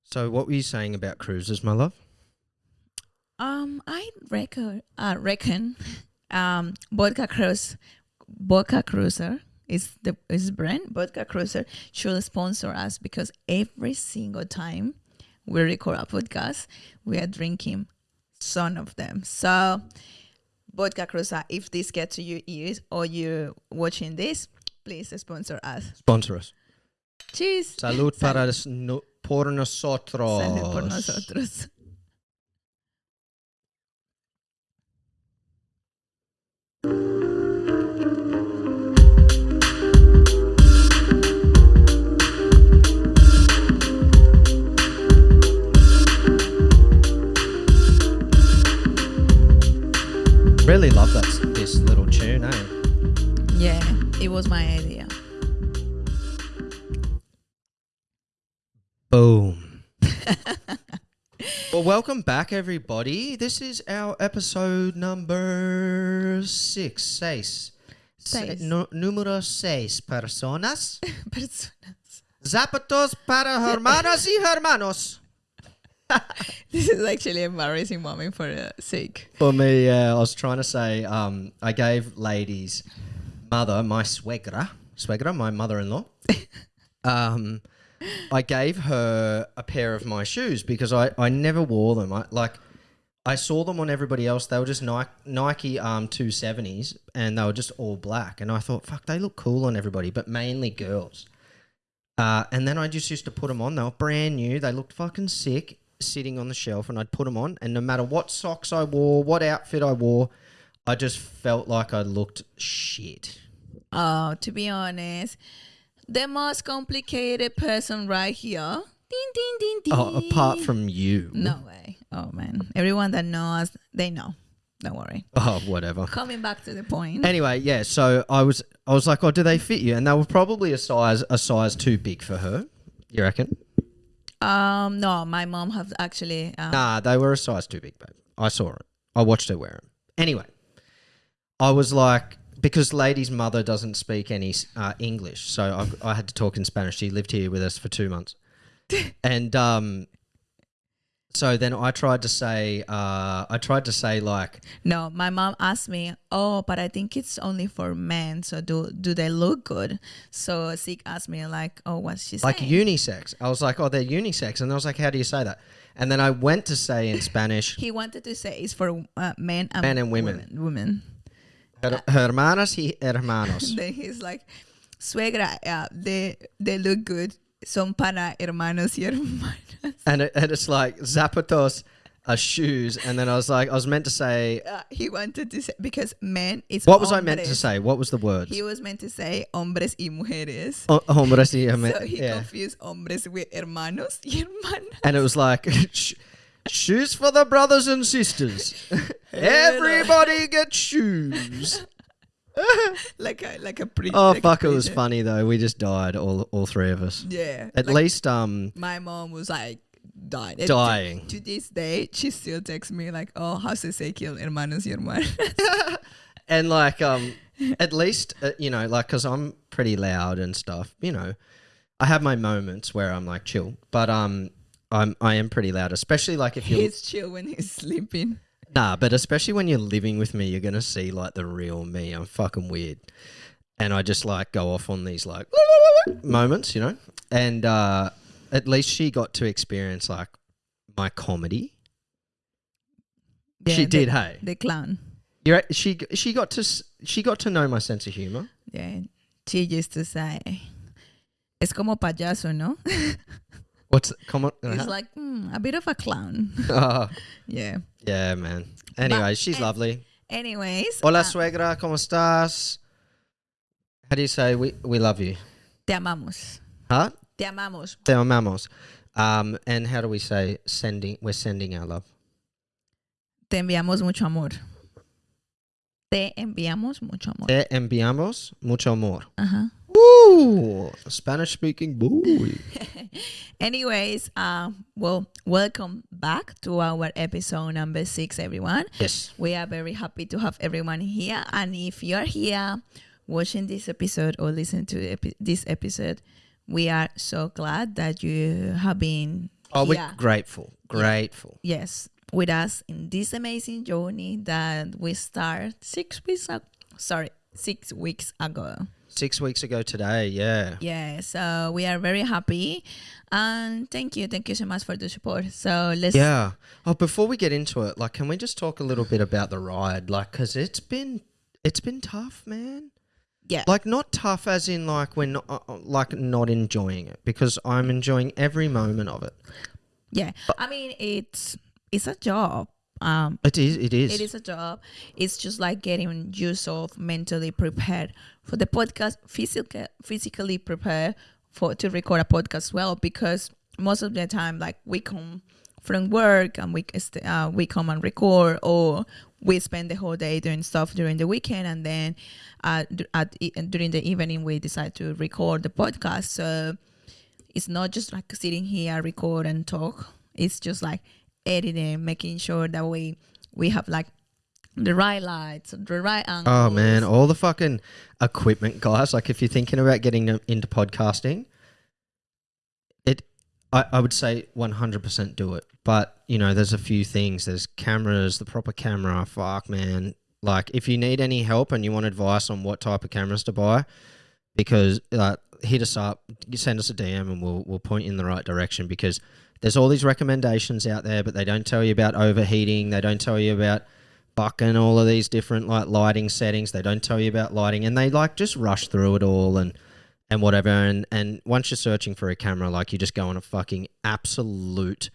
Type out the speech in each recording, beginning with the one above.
So what were you saying about cruises, my love? I reckon Vodka Cruiser is brand. Vodka Cruiser should sponsor us because every single time we record a podcast, we are drinking some of them. So Vodka Cruiser, if this gets to your ears or you're watching this, please sponsor us. Sponsor us. Cheers. Salud por nosotros. Salud por nosotros. Really love this little tune, eh? Yeah, it was my idea. Boom. Well, welcome back, everybody. This is our episode number 6. Seis. Número 6. Personas. Zapatos para hermanas y hermanos. This is actually an embarrassing moment for the sake. For me, I was trying to say, I gave ladies' mother, my suegra, my mother-in-law, I gave her a pair of my shoes because I never wore them. I saw them on everybody else. They were just Nike 270s and they were just all black. And I thought, fuck, they look cool on everybody, but mainly girls. And then I just used to put them on. They were brand new. They looked fucking sick sitting on the shelf, and I'd put them on. And no matter what socks I wore, what outfit I wore, I just felt like I looked shit. Oh, to be honest, the most complicated person right here. Ding, ding, ding, ding. Oh, apart from you. No way. Oh, man. Everyone that knows, they know. Don't worry. Oh, whatever. Coming back to the point. Anyway, yeah, so I was like, oh, do they fit you? And they were probably a size too big for her. You reckon? No, my mom has actually... Nah, they were a size too big, babe. I saw it. I watched her wear them. Anyway, I was like, because lady's mother doesn't speak any English, so I had to talk in Spanish. She lived here with us for 2 months. And so then I tried to say like... No, my mom asked me, oh, but I think it's only for men, so do they look good? So Zeke asked me like, oh, what's she saying? Like unisex. I was like, oh, they're unisex. And I was like, how do you say that? And then I went to say in Spanish... He wanted to say it's for men and women. Women. Hermanas y hermanos. Then he's like, suegra, they look good. Son para hermanos y hermanas. And it's like zapatos are shoes. And then I was meant to say... he wanted to say, because men is What was hombres. I meant to say? What was the word? He was meant to say hombres y mujeres. Hombres y mujeres. So he confused hombres with hermanos y hermanas. And it was like... Shoes for the brothers and sisters. Everybody gets shoes. like a preacher. Oh, fuck, it was funny though. We just died, all three of us. Yeah. At least my mom was like dying. To this day, she still texts me like, oh, how's Ezekiel, hermanos y hermanas? And like at least you know, like, because I'm pretty loud and stuff, you know, I have my moments where I'm like chill, but I am pretty loud, especially like if you're... He's chill when he's sleeping. Nah, but especially when you're living with me, you're going to see like the real me. I'm fucking weird. And I just like go off on these like moments, you know? And at least she got to experience like my comedy. Yeah, she did, hey? The clown. She got to know my sense of humor. Yeah. She used to say, es como payaso, ¿no? What's come on? It's like a bit of a clown. Yeah. Yeah, man. Anyway, she's lovely. Anyways. Hola, suegra, ¿cómo estás? How do you say we love you? Te amamos. Huh? Te amamos. Te amamos. And how do we say we're sending our love? Te enviamos mucho amor. Te enviamos mucho amor. Te enviamos mucho amor. Uh-huh. Woo! Spanish speaking boy. Anyways, well, welcome back to our episode number 6, everyone. Yes. We are very happy to have everyone here. And if you're here watching this episode or listening to this episode, we are so glad that you have been Oh, we're here. grateful. Grateful. Yes, with us in this amazing journey that we start 6 weeks ago. 6 weeks ago. 6 weeks ago today, yeah. Yeah, so we are very happy, and thank you so much for the support. So let's Yeah. Oh, before we get into it, like, can we just talk a little bit about the ride? Like, because it's been tough, man. yeah. Like, not tough as in like we're not enjoying it, because I'm enjoying every moment of it. Yeah, I mean it's a job. It is. It is a job. It's just like getting yourself mentally prepared for the podcast, physically prepared to record a podcast well, because most of the time, like, we come from work and we come and record, or we spend the whole day doing stuff during the weekend, and then during the evening we decide to record the podcast. So it's not just like sitting here, record and talk. It's just like editing, making sure that we have like the right lights, the right angles. Oh man, all the fucking equipment, guys. Like, if you're thinking about getting into podcasting, I would say 100% do it. But, you know, there's a few things. There's cameras, the proper camera. Fuck, man. Like, if you need any help and you want advice on what type of cameras to buy, because hit us up, send us a DM, and we'll point you in the right direction, because there's all these recommendations out there, but they don't tell you about overheating. They don't tell you about fucking all of these different like lighting settings. They don't tell you about lighting, and they like just rush through it all and whatever. And once you're searching for a camera, like, you just go on a fucking absolute,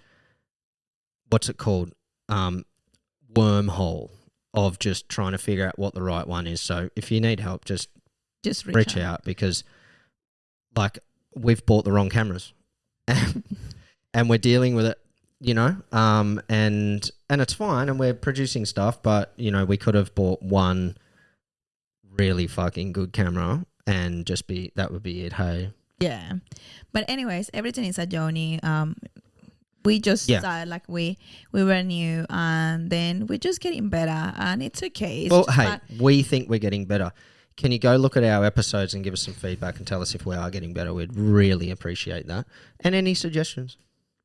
what's it called? Wormhole of just trying to figure out what the right one is. So if you need help, just reach out, because like, we've bought the wrong cameras and we're dealing with it, you know, and it's fine, and we're producing stuff, but, you know, we could have bought one really fucking good camera and that would be it. Hey. Yeah. But anyways, everything is a journey. We just started, like, we were new, and then we're just getting better, and it's okay. Well, hey, we think we're getting better. Can you go look at our episodes and give us some feedback and tell us if we are getting better? We'd really appreciate that. And any suggestions?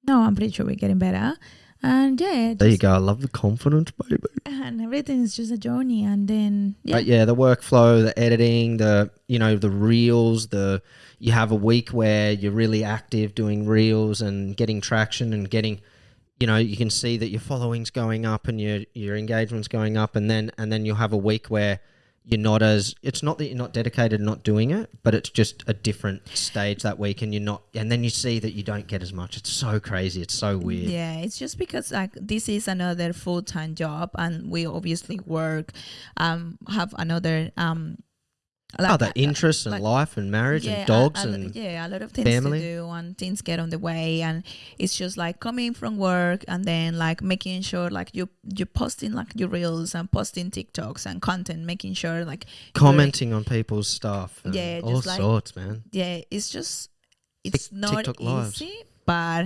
No, I'm pretty sure we're getting better. And yeah. There you go. I love the confidence, baby. And everything is just a journey. And then, yeah. But yeah, the workflow, the editing, the reels, you have a week where you're really active doing reels and getting traction and getting, you know, you can see that your following's going up and your engagement's going up. And then you'll have a week where you're not it's not that you're not dedicated, not doing it, but it's just a different stage that week, and then you see that you don't get as much. It's so crazy. It's so weird. Yeah, it's just because, like, this is another full-time job, and we obviously work, have another other interests and life and marriage and dogs and a lot of things family to do, and things get on the way, and it's just like coming from work and then like making sure like you're posting like your reels and posting TikToks and content, making sure like commenting on people's stuff and all just sorts, man. Yeah, it's not TikTok lives. easy, but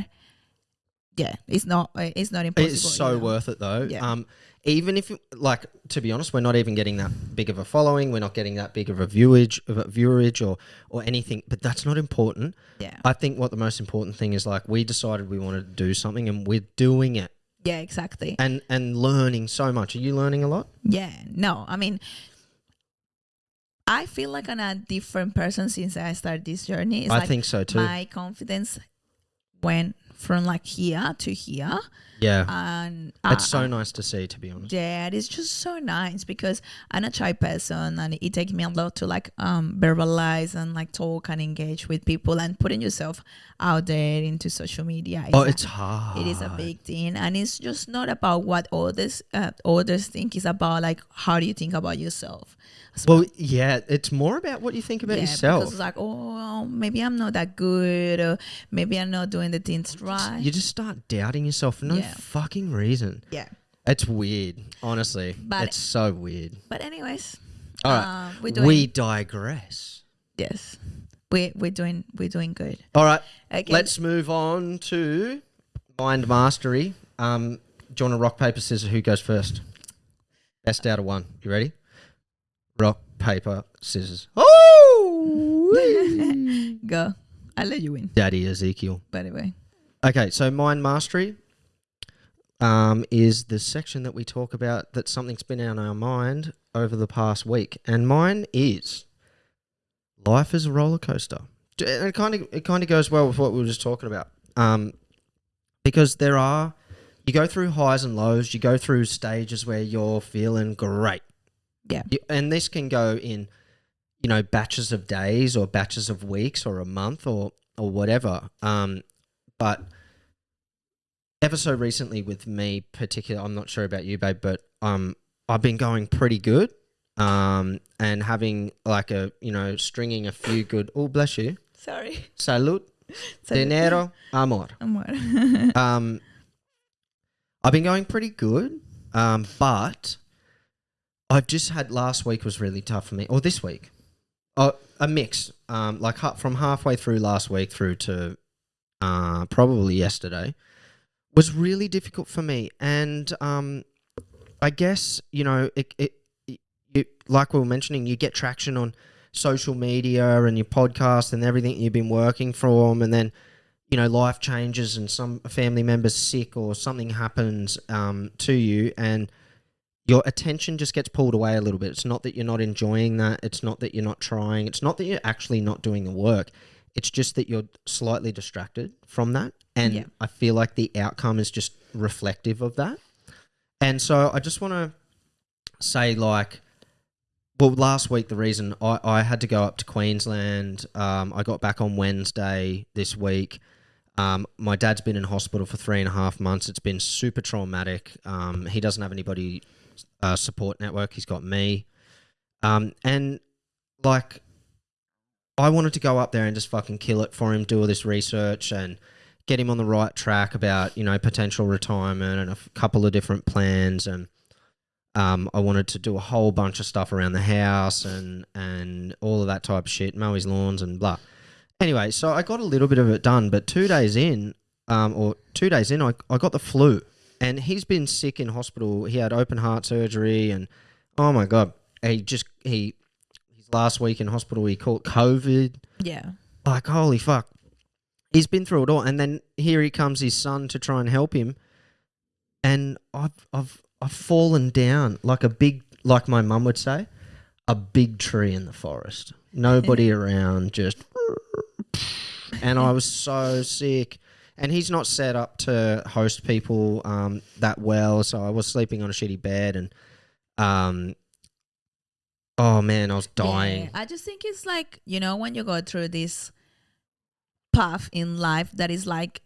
yeah, it's not impossible. It's so worth it though. Yeah. Even if, like, to be honest, we're not even getting that big of a following. We're not getting that big of a viewerage or anything, but that's not important. Yeah. I think what the most important thing is, like, we decided we wanted to do something and we're doing it. Yeah, exactly. And learning so much. Are you learning a lot? Yeah. No, I mean, I feel like I'm a different person since I started this journey. I think so too. My confidence went from like here to here. Yeah. And it's so nice to see, to be honest. Yeah, it is just so nice, because I'm a shy person, and it takes me a lot to like verbalize and like talk and engage with people, and putting yourself out there into social media. It's hard. It is a big thing, and it's just not about what others think. It's about like, how do you think about yourself? Well, yeah, it's more about what you think about yourself. Because it's like, oh, maybe I'm not that good, or maybe I'm not doing the things right. You just start doubting yourself for no fucking reason. Yeah. It's weird, honestly. But it's so weird. But anyways, all right, we digress. Yes, we're doing good. All right, okay. Let's move on to mind mastery. Do you want to rock, paper, scissors? Who goes first? Best out of one. You ready? Rock, paper, scissors. Oh! Go. I'll let you win. Daddy Ezekiel. By the way. Okay, so mind mastery is the section that we talk about that something's been on our mind over the past week, and mine is life is a roller coaster. And it kind of goes well with what we were just talking about, because you go through highs and lows, you go through stages where you're feeling great, Yeah. And this can go in, batches of days or batches of weeks or a month or whatever. But ever so recently with me particular, I'm not sure about you, babe, but I've been going pretty good. And having like stringing a few good. Oh, bless you. Sorry. Salud. Dinero, amor. Amor. I've been going pretty good, but I've just had last week was really tough for me, or this week. A mix, from halfway through last week through to probably yesterday, was really difficult for me. And I guess, like we were mentioning, you get traction on social media and your podcast and everything you've been working from, and then life changes and some family member's sick or something happens to you, and your attention just gets pulled away a little bit. It's not that you're not enjoying that. It's not that you're not trying. It's not that you're actually not doing the work. It's just that you're slightly distracted from that. And I feel like the outcome is just reflective of that. And so I just want to say, last week, the reason I had to go up to Queensland, I got back on Wednesday this week. My dad's been in hospital for 3.5 months. It's been super traumatic. He doesn't have anybody support network. He's got me. And I wanted to go up there and just fucking kill it for him, do all this research and get him on the right track about, potential retirement and a couple of different plans. And I wanted to do a whole bunch of stuff around the house and all of that type of shit, mow his lawns and blah. Anyway, so I got a little bit of it done, but 2 days in, I got the flu. And he's been sick in hospital. He had open heart surgery, and oh my God, his last week in hospital, he caught COVID. Yeah. Like, holy fuck. He's been through it all. And then here he comes, his son, to try and help him. And I've fallen down like my mum would say, a big tree in the forest. Nobody around, just... And I was so sick. And he's not set up to host people that well, so I was sleeping on a shitty bed, and oh man, I was dying. Yeah, I just think it's like, when you go through this path in life that is like,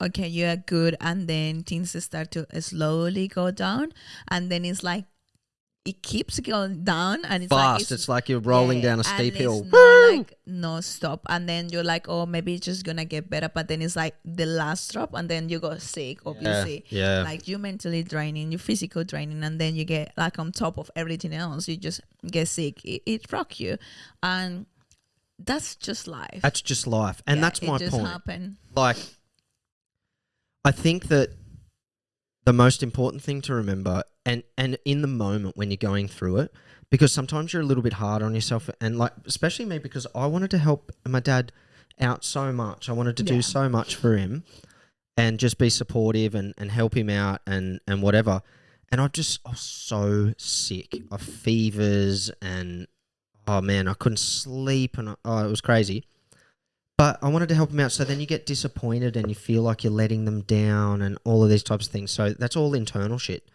okay, you are good, and then things start to slowly go down, and then it's like it keeps going down, and it's fast. Like it's like you're rolling down a steep hill. No stop, and then you're like, oh, maybe it's just gonna get better, but then it's like the last drop, and then you go sick, obviously. Yeah. Like you're mentally draining, you're physical draining, and then you get like on top of everything else, you just get sick. It rock you, and that's just life. That's just life, and that's my point. Happen. Like, I think that the most important thing to remember, and in the moment when you're going through it, because sometimes you're a little bit hard on yourself, and like, especially me, because I wanted to help my dad out so much. I wanted to do so much for him and just be supportive and help him out and whatever. And I was so sick of fevers and, oh man, I couldn't sleep, and it was crazy. But I wanted to help him out. So then you get disappointed and you feel like you're letting them down and all of these types of things. So that's all internal shit.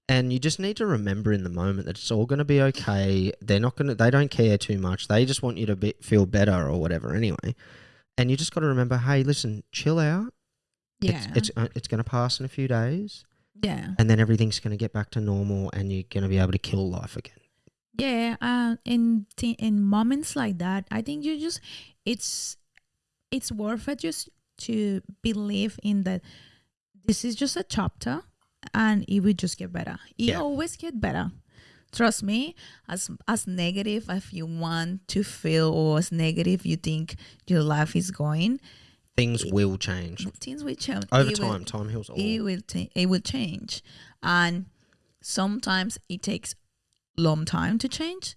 And you just need to remember in the moment that it's all going to be okay. They don't care too much. They just want you to feel better or whatever anyway. And you just got to remember, hey, listen, chill out. Yeah. It's going to pass in a few days. Yeah. And then everything's going to get back to normal and you're going to be able to kill life again. Yeah. In moments like that, I think it's worth it just to believe in that this is just a chapter and it will just get better. It always get better. Trust me, as negative as you want to feel or as negative you think your life is going, things will change. Things will change. Over time. Time heals all. It will change. And sometimes it takes long time to change.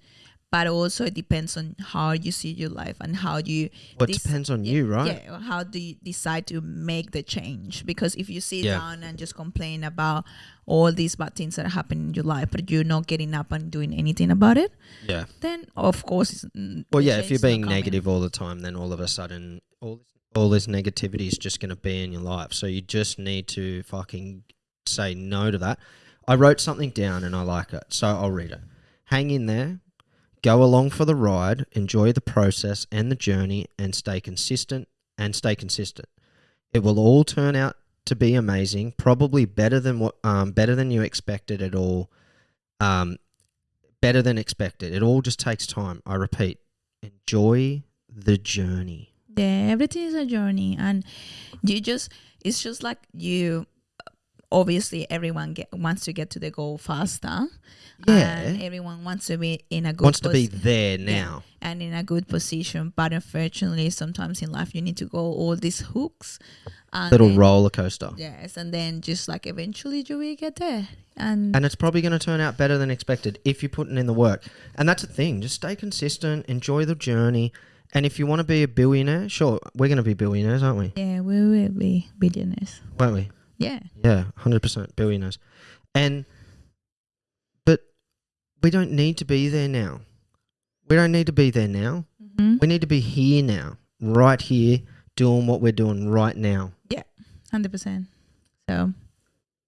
but also it depends on how you see your life and how you. Well, it depends on you, right? Yeah, how do you decide to make the change? Because if you sit Yeah. down and just complain about all these bad things that are happening in your life, but you're not getting up and doing anything about it, Yeah. then of course, Well, the yeah, change if you're is not being coming. negative all the time, then all of a sudden all this negativity is just going to be in your life. So you just need to fucking say no to that. I wrote something down and I like it, so I'll read it. Hang in there, go along for the ride, enjoy the process and the journey, and stay consistent. It will all turn out to be amazing, probably better than you expected at all. Better than expected. It all just takes time. I repeat, enjoy the journey. Yeah, everything is a journey, and it's just like you. Obviously, everyone wants to get to the goal faster. Yeah. And everyone wants to be in a good Wants to be there now. and in a good position. But unfortunately, sometimes in life, you need to go all these hooks. And Little then, roller coaster. yes, and then just like eventually you will get there. And it's probably going to turn out better than expected if you're putting in the work. And that's the thing. Just stay consistent, enjoy the journey. And if you want to be a billionaire, sure, we're going to be billionaires, aren't we? yeah, we will be billionaires. Won't we? Yeah. Yeah, 100% billionaires. But we don't need to be there now. We don't need to be there now. Mm-hmm. We need to be here now, right here, doing what we're doing right now. Yeah, 100%. So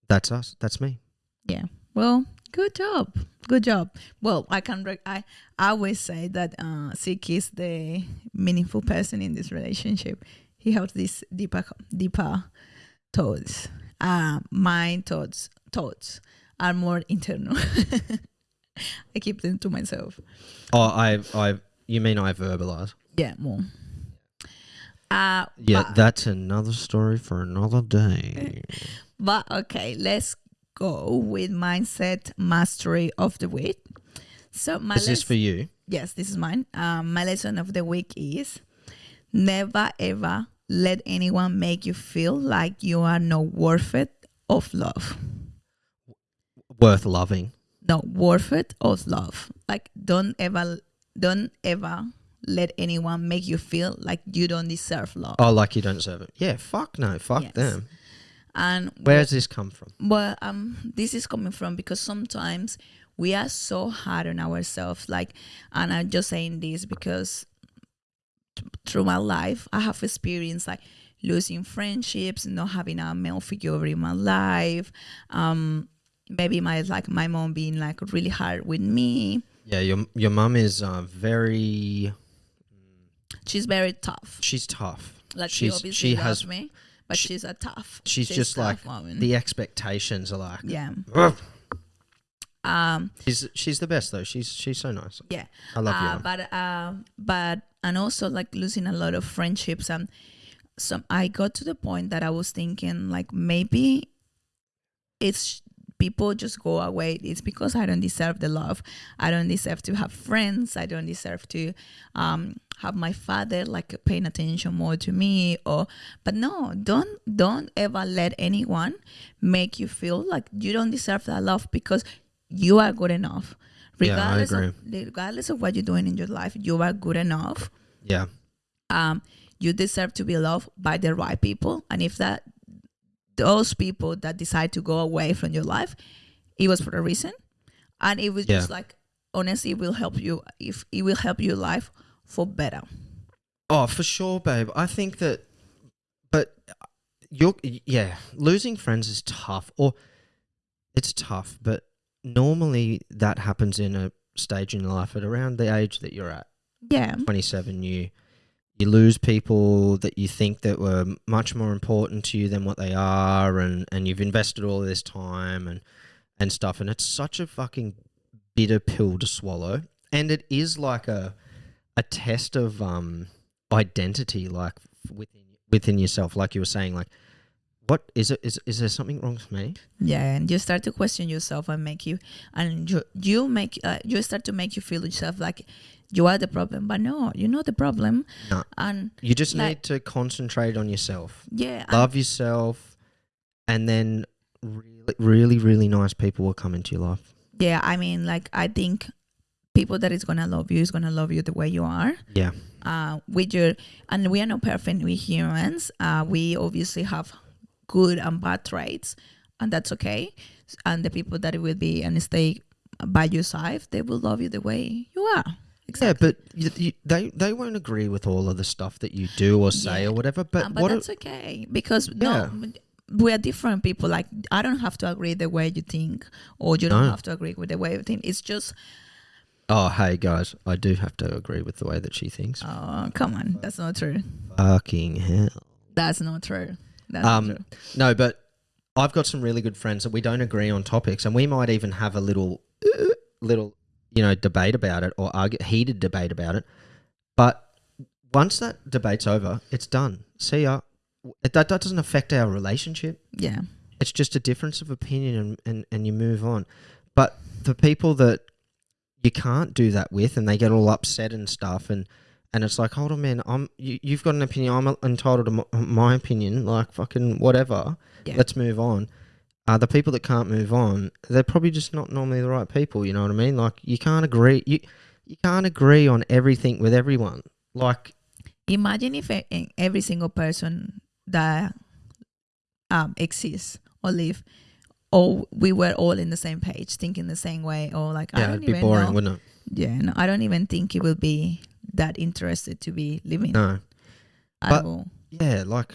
That's us. That's me. yeah. Well, good job. Good job. Well, I always say that Sik is the meaningful person in this relationship. He has these deeper thoughts. My thoughts are more internal. I keep them to myself. Oh, you mean I verbalize? Yeah, more. Yeah, that's another story for another day. But okay, let's go with mindset mastery of the week. So Is this for you? Yes, this is mine. My lesson of the week is never ever let anyone make you feel like you are not worth it of love. Worth loving. No, worth it of love. Like don't ever let anyone make you feel like you don't deserve love. Oh, like you don't deserve it. Yeah, fuck no. Fuck Yes. them. And Where does this come from? well, this is coming from because sometimes we are so hard on ourselves. Like, and I'm just saying this because through my life, I have experienced like losing friendships, not having a male figure in my life. Maybe my mom being like really hard with me. Yeah, your mum is very. She's very tough. She's tough. Like she obviously loves me, but she's a tough. She's just like woman. the expectations are like. Yeah. She's the best though. She's so nice. Yeah. I love you. But and also like losing a lot of friendships, and I got to the point that I was thinking like maybe it's people just go away. It's because I don't deserve the love. I don't deserve to have friends. I don't deserve to have my father like paying attention more to me. But no, don't ever let anyone make you feel like you don't deserve that love, because you are good enough. Regardless regardless of what you're doing in your life, you are good enough. Yeah. You deserve to be loved by the right people, and if those people that decide to go away from your life, it was for a reason, and it was just like honestly, it will help you your life for better. Oh, for sure, babe. I think that, but losing friends is tough, or it's tough, but normally that happens in a stage in life at around the age that you're at. Yeah. 27, you lose people that you think that were much more important to you than what they are, and you've invested all this time and stuff, and it's such a fucking bitter pill to swallow. And it is like a test of identity, like within yourself, like you were saying, like, what is it? Is there something wrong with me? Yeah, and you start to question yourself and you start to make you feel yourself like you are the problem, but no, you're not the problem. No, and you just need to concentrate on yourself. Yeah, love yourself, and then really, really, really nice people will come into your life. Yeah, I mean, like I think people that is gonna love you is gonna love you the way you are. Yeah. And we are not perfect. We humans. We obviously have good and bad traits, and that's okay. And the people that will be and stay by your side, they will love you the way you are. Exactly. Yeah, but they won't agree with all of the stuff that you do or say or whatever. But that's okay, because we are different people. Like, I don't have to agree the way you think, or you don't have to agree with the way you think. It's just. Oh, hey guys, I do have to agree with the way that she thinks. Oh, come on, that's not true. Fucking hell. That's not true. That's not true. No, but I've got some really good friends that we don't agree on topics, and we might even have a little, debate about it or heated debate about it. But once that debate's over, it's done. See ya. That doesn't affect our relationship. Yeah. It's just a difference of opinion and you move on. But the people that you can't do that with and they get all upset and stuff and it's like, hold on, man, you've got an opinion. I'm entitled to my opinion, like fucking whatever. Yeah. Let's move on. The people that can't move on, they're probably just not normally the right people, you know what I mean? Like, you can't agree. You can't agree on everything with everyone. Like, imagine if every single person that exists or live, or we were all in the same page, thinking the same way, or like, I don't it'd be boring, wouldn't it? Yeah, no, I don't even think it will be that interested to be living. No, but yeah, like.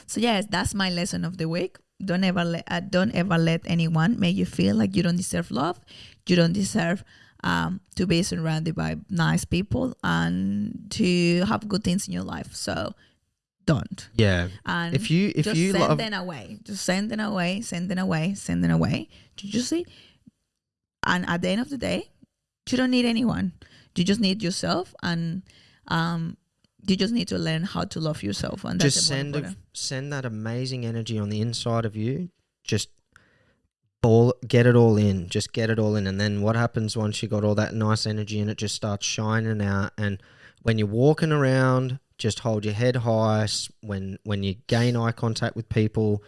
So yes, that's my lesson of the week. Don't ever let anyone make you feel like you don't deserve love. You don't deserve to be surrounded by nice people and to have good things in your life. So don't. Yeah. And if you send them away. Just send them away. Did you see? And at the end of the day, you don't need anyone. You just need yourself, and you just need to learn how to love yourself. And that's just send that amazing energy on the inside of you. Just get it all in. Just get it all in. And then what happens once you got all that nice energy and it just starts shining out? And when you're walking around, just hold your head high. When you gain eye contact with people,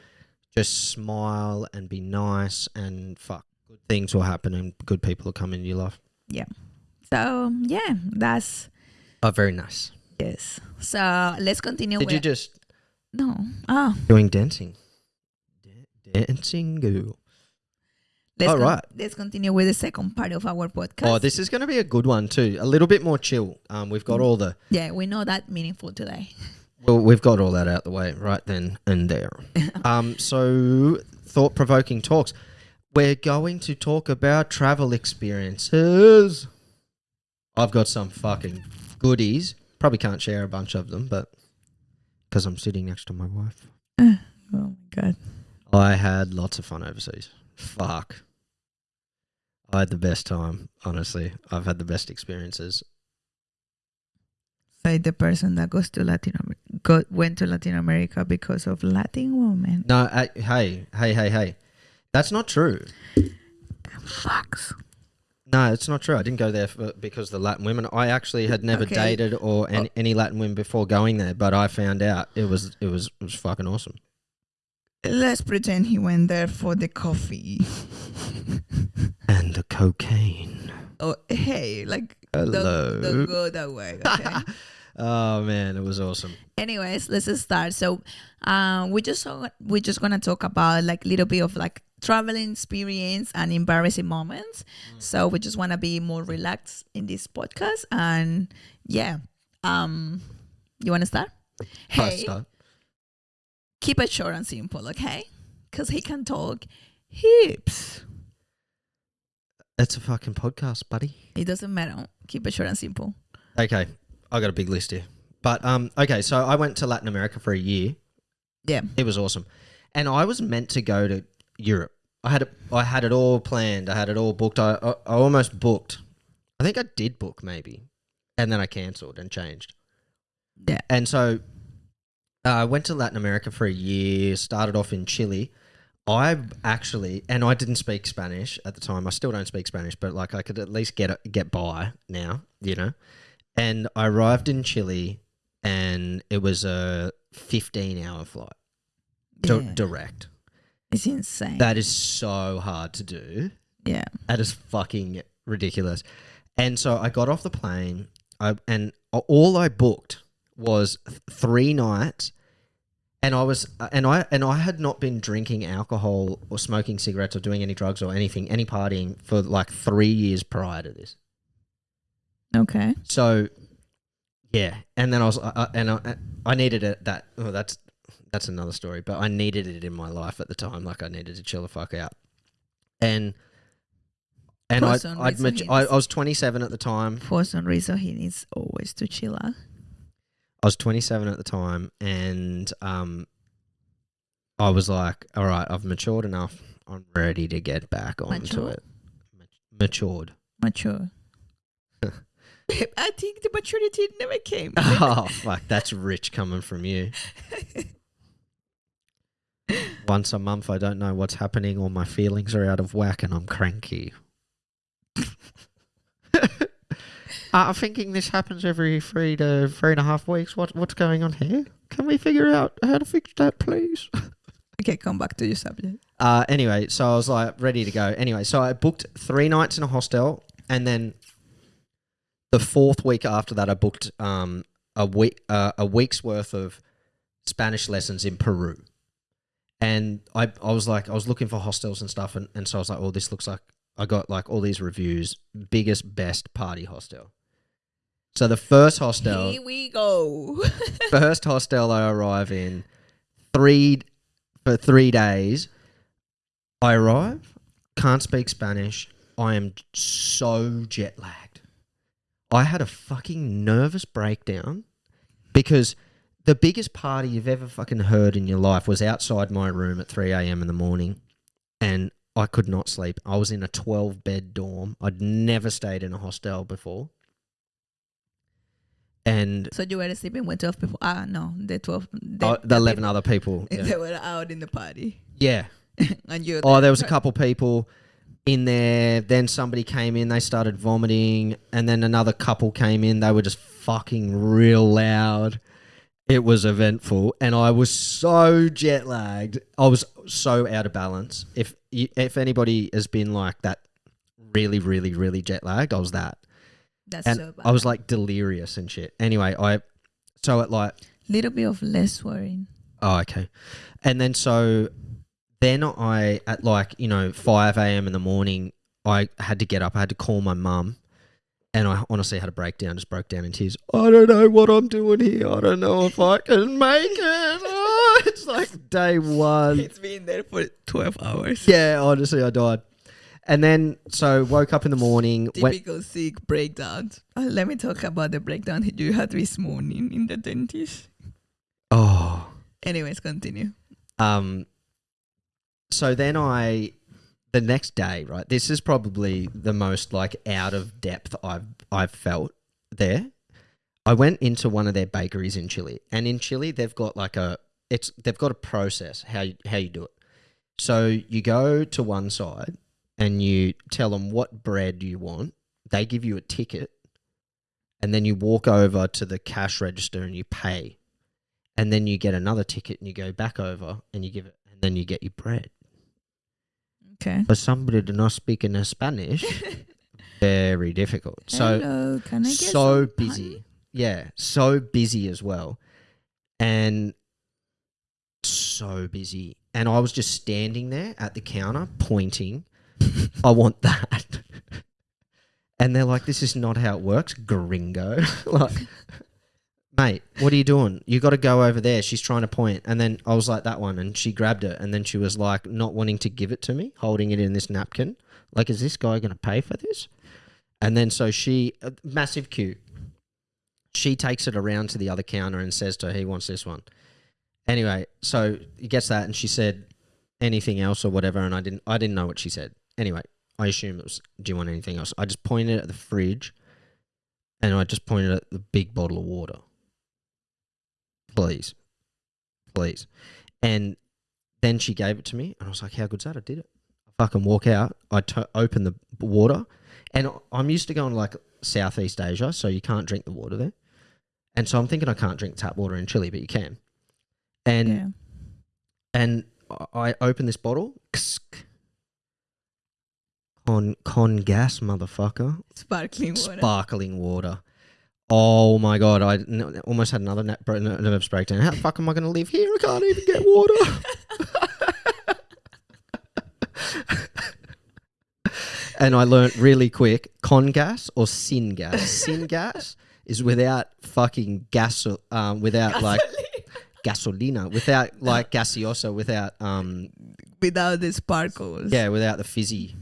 just smile and be nice, and good things will happen and good people will come into your life. Yeah. So yeah, that's. Oh, very nice. Yes. So let's continue. Did you just? No. Oh. Doing dancing. Dancing girl. Right. Let's continue with the second part of our podcast. Oh, this is going to be a good one too. A little bit more chill. We've got all the. Yeah, we know that meaningful today. Well, we've got all that out the way right then and there. So thought-provoking talks. We're going to talk about travel experiences. I've got some fucking goodies. Probably can't share a bunch of them, but because I'm sitting next to my wife. Oh my God. I had lots of fun overseas. Fuck. I had the best time, honestly. I've had the best experiences. Say the person that goes to went to Latin America because of Latin women. No, hey. That's not true. Fucks. No, it's not true. I didn't go there because of the Latin women. I actually had never dated or any Latin women before going there, but I found out it was fucking awesome. Let's pretend he went there for the coffee. And the cocaine. Oh, hey, like, hello. Don't go that way, okay? Oh, man, it was awesome. Anyways, let's start. So we're just going to talk about like a little bit of like traveling experience and embarrassing moments. So we just want to be more relaxed in this podcast. And yeah, you want to start? Hey. Start. Keep it short and simple, okay? Because he can talk heaps. It's a fucking podcast, buddy. It doesn't matter. Keep it short and simple. Okay. I got a big list here. But, okay, so I went to Latin America for a year. Yeah. It was awesome. And I was meant to go to Europe. I had it all planned. I had it all booked. I almost booked. I think I did book maybe. And then I cancelled and changed. Yeah. And so I went to Latin America for a year, started off in Chile. I didn't speak Spanish at the time. I still don't speak Spanish, but like I could at least get by now, you know. And I arrived in Chile, and it was a 15-hour flight, direct. It's insane. That is so hard to do. Yeah, that is fucking ridiculous. And so I got off the plane, and all I booked was 3 nights, and I had not been drinking alcohol or smoking cigarettes or doing any drugs or anything, any partying for like 3 years prior to this. Okay. So, yeah, and then I needed it. That's another story, but I needed it in my life at the time. Like I needed to chill the fuck out, and I was 27 at the time. For some reason, he needs always to chill out. I was 27 at the time, and I was like, all right, I've matured enough. I'm ready to get back onto it. Matured. Mature. I think the maturity never came. Oh, fuck, that's rich coming from you. Once a month, I don't know what's happening, or my feelings are out of whack and I'm cranky. I'm thinking this happens every 3 to 3.5 weeks. What's going on here? Can we figure out how to fix that, please? Okay, come back to your subject. Anyway, so I was like ready to go. Anyway, so I booked 3 nights in a hostel, and then the 4th week after that, I booked a week's worth of Spanish lessons in Peru. And I was looking for hostels and stuff, and so I was like, oh, this looks like, I got like all these reviews, biggest, best party hostel. So the first hostel, here we go. first hostel I arrive in, for 3 days. I arrive, can't speak Spanish. I am so jet lagged. I had a fucking nervous breakdown because the biggest party you've ever fucking heard in your life was outside my room at 3 a.m. in the morning, and I could not sleep. I was in a 12-bed dorm. I'd never stayed in a hostel before. And So you were sleeping with 12 people? No, the 12. the 11 other people. Yeah. They were out in the party. Yeah. And you. There was a couple people in there. Then somebody came in. They started vomiting. And then another couple came in. They were just fucking real loud. It was eventful. And I was so jet lagged. I was so out of balance. If anybody has been like that, really, really, really jet lagged, I was that. That's and so bad. I was like delirious and shit. Anyway, so at like little bit of less swearing. Oh, okay. And then so then I at like 5 a.m. in the morning, I had to get up. I had to call my mum, and I honestly had a breakdown. Just broke down in tears. I don't know what I'm doing here. I don't know if I can make it. Oh, it's like day one. It's been there for 12 hours. Yeah, honestly, I died. And then, so woke up in the morning. Typical sick breakdown. Let me talk about the breakdown you had this morning in the dentist. Oh. Anyways, continue. So then the next day, right? This is probably the most like out of depth I've felt there. I went into one of their bakeries in Chile, and in Chile they've got they've got a process how you do it. So you go to one side and you tell them what bread you want. They give you a ticket, and then you walk over to the cash register and you pay. And then you get another ticket and you go back over and you give it, and then you get your bread. Okay. For somebody to not speak in Spanish, very difficult. Hello, can I get so some busy. pan? Yeah, so busy as well. And so busy. And I was just standing there at the counter pointing, I want that. And they're like, this is not how it works, gringo. Like, mate, what are you doing? You got to go over there. She's trying to point. And then I was like, that one. And she grabbed it. And then she was like, not wanting to give it to me, holding it in this napkin. Like, is this guy going to pay for this? And then so massive queue. She takes it around to the other counter and says to her, he wants this one. Anyway, so he gets that. And she said anything else or whatever. And I didn't know what she said. Anyway, I assume it was, do you want anything else? I just pointed at the fridge and I just pointed at the big bottle of water. Please. And then she gave it to me and I was like, how good's that? I did it. I fucking walk out. I open the water, and I'm used to going like Southeast Asia, so you can't drink the water there. And so I'm thinking I can't drink tap water in Chile, but you can. And I open this bottle, Con gas, motherfucker. Sparkling water. Sparkling water. Oh my God, I almost had another nervous breakdown. How the fuck am I going to live here? I can't even get water. And I learnt really quick, con gas or sin gas. Sin gas is without fucking gas, without like gasolina, without like gaseosa, without without the sparkles. yeah, without the fizzy,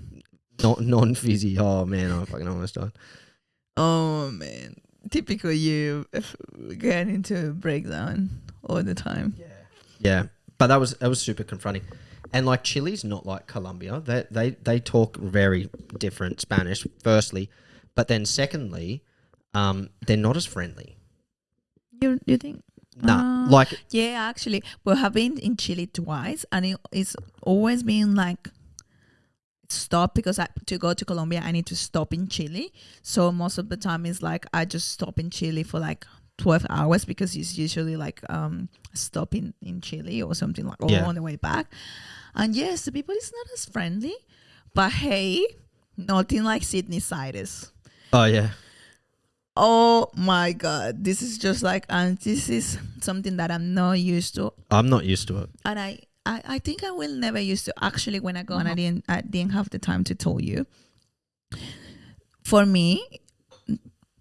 non-fizzy. Oh man, I fucking almost died. Oh man, typical you get into a breakdown all the time. Yeah, but that was super confronting. And like Chile's not like Colombia. They talk very different Spanish, firstly, but then secondly, they're not as friendly. You think? Nah, like Yeah, actually, we have been in Chile twice, and it's always been like stop because to go to Colombia I need to stop in Chile. So most of the time it's like I just stop in Chile for like 12 hours because it's usually like stop in Chile or something like on the way back. And yes, the people is not as friendly, but hey, nothing like Sydney siders. oh yeah. Oh my God, this is just like, and this is something that I'm not used to. I'm not used to it. And I think I will never used to. Actually, when I go and I didn't have the time to tell you. For me,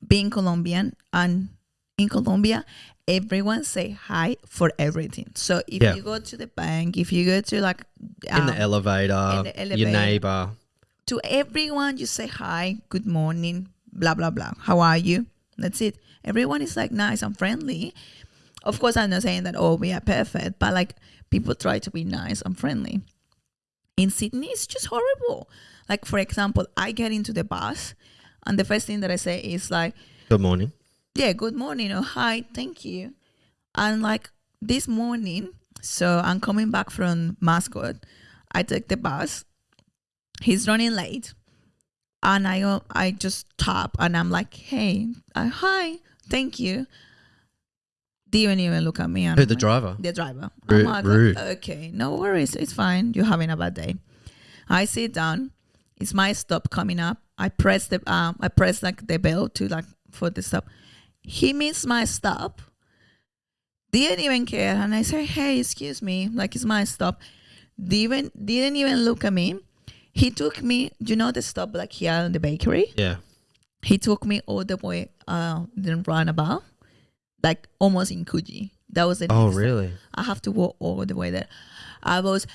being Colombian, and in Colombia, everyone say hi for everything. So if you go to the bank, if you go to like in the elevator, your neighbor, to everyone you say hi, good morning, blah blah blah. How are you? That's it. Everyone is like nice and friendly. Of course, I'm not saying that we are perfect, but like people try to be nice and friendly. In Sydney, it's just horrible. Like for example, I get into the bus, and the first thing that I say is like, "Good morning." Yeah, good morning or hi, thank you. And like this morning, so I'm coming back from Mascot. I take the bus. He's running late. And I just tap and I'm like, hey, hi, thank you. Didn't even look at me. Who, the driver? The driver. Rude, I'm like, rude. Okay, no worries. It's fine. You're having a bad day. I sit down. It's my stop coming up. I press like the bell to like for the stop. He missed my stop. Didn't even care. And I say, hey, excuse me. Like it's my stop. Didn't even look at me. He took me, the stop like here in the bakery? Yeah. He took me all the way the roundabout, like almost in Coogee. That was the next stop. Really? I have to walk all the way there. I was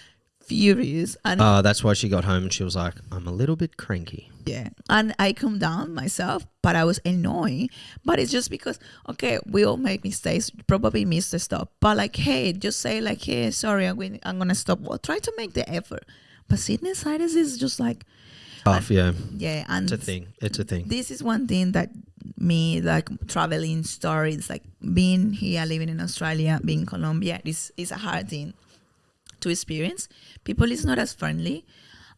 furious. And that's why she got home and she was like, I'm a little bit cranky. yeah. And I come down myself, but I was annoyed. But it's just because, okay, we all make mistakes, probably miss the stop. But like, hey, just say like, hey, sorry, I'm going to stop. Well, try to make the effort. But Sydney siders is just like tough, yeah. Yeah, and it's a thing. This is one thing that me like traveling stories, like being here, living in Australia, being in Colombia, is a hard thing to experience. People is not as friendly,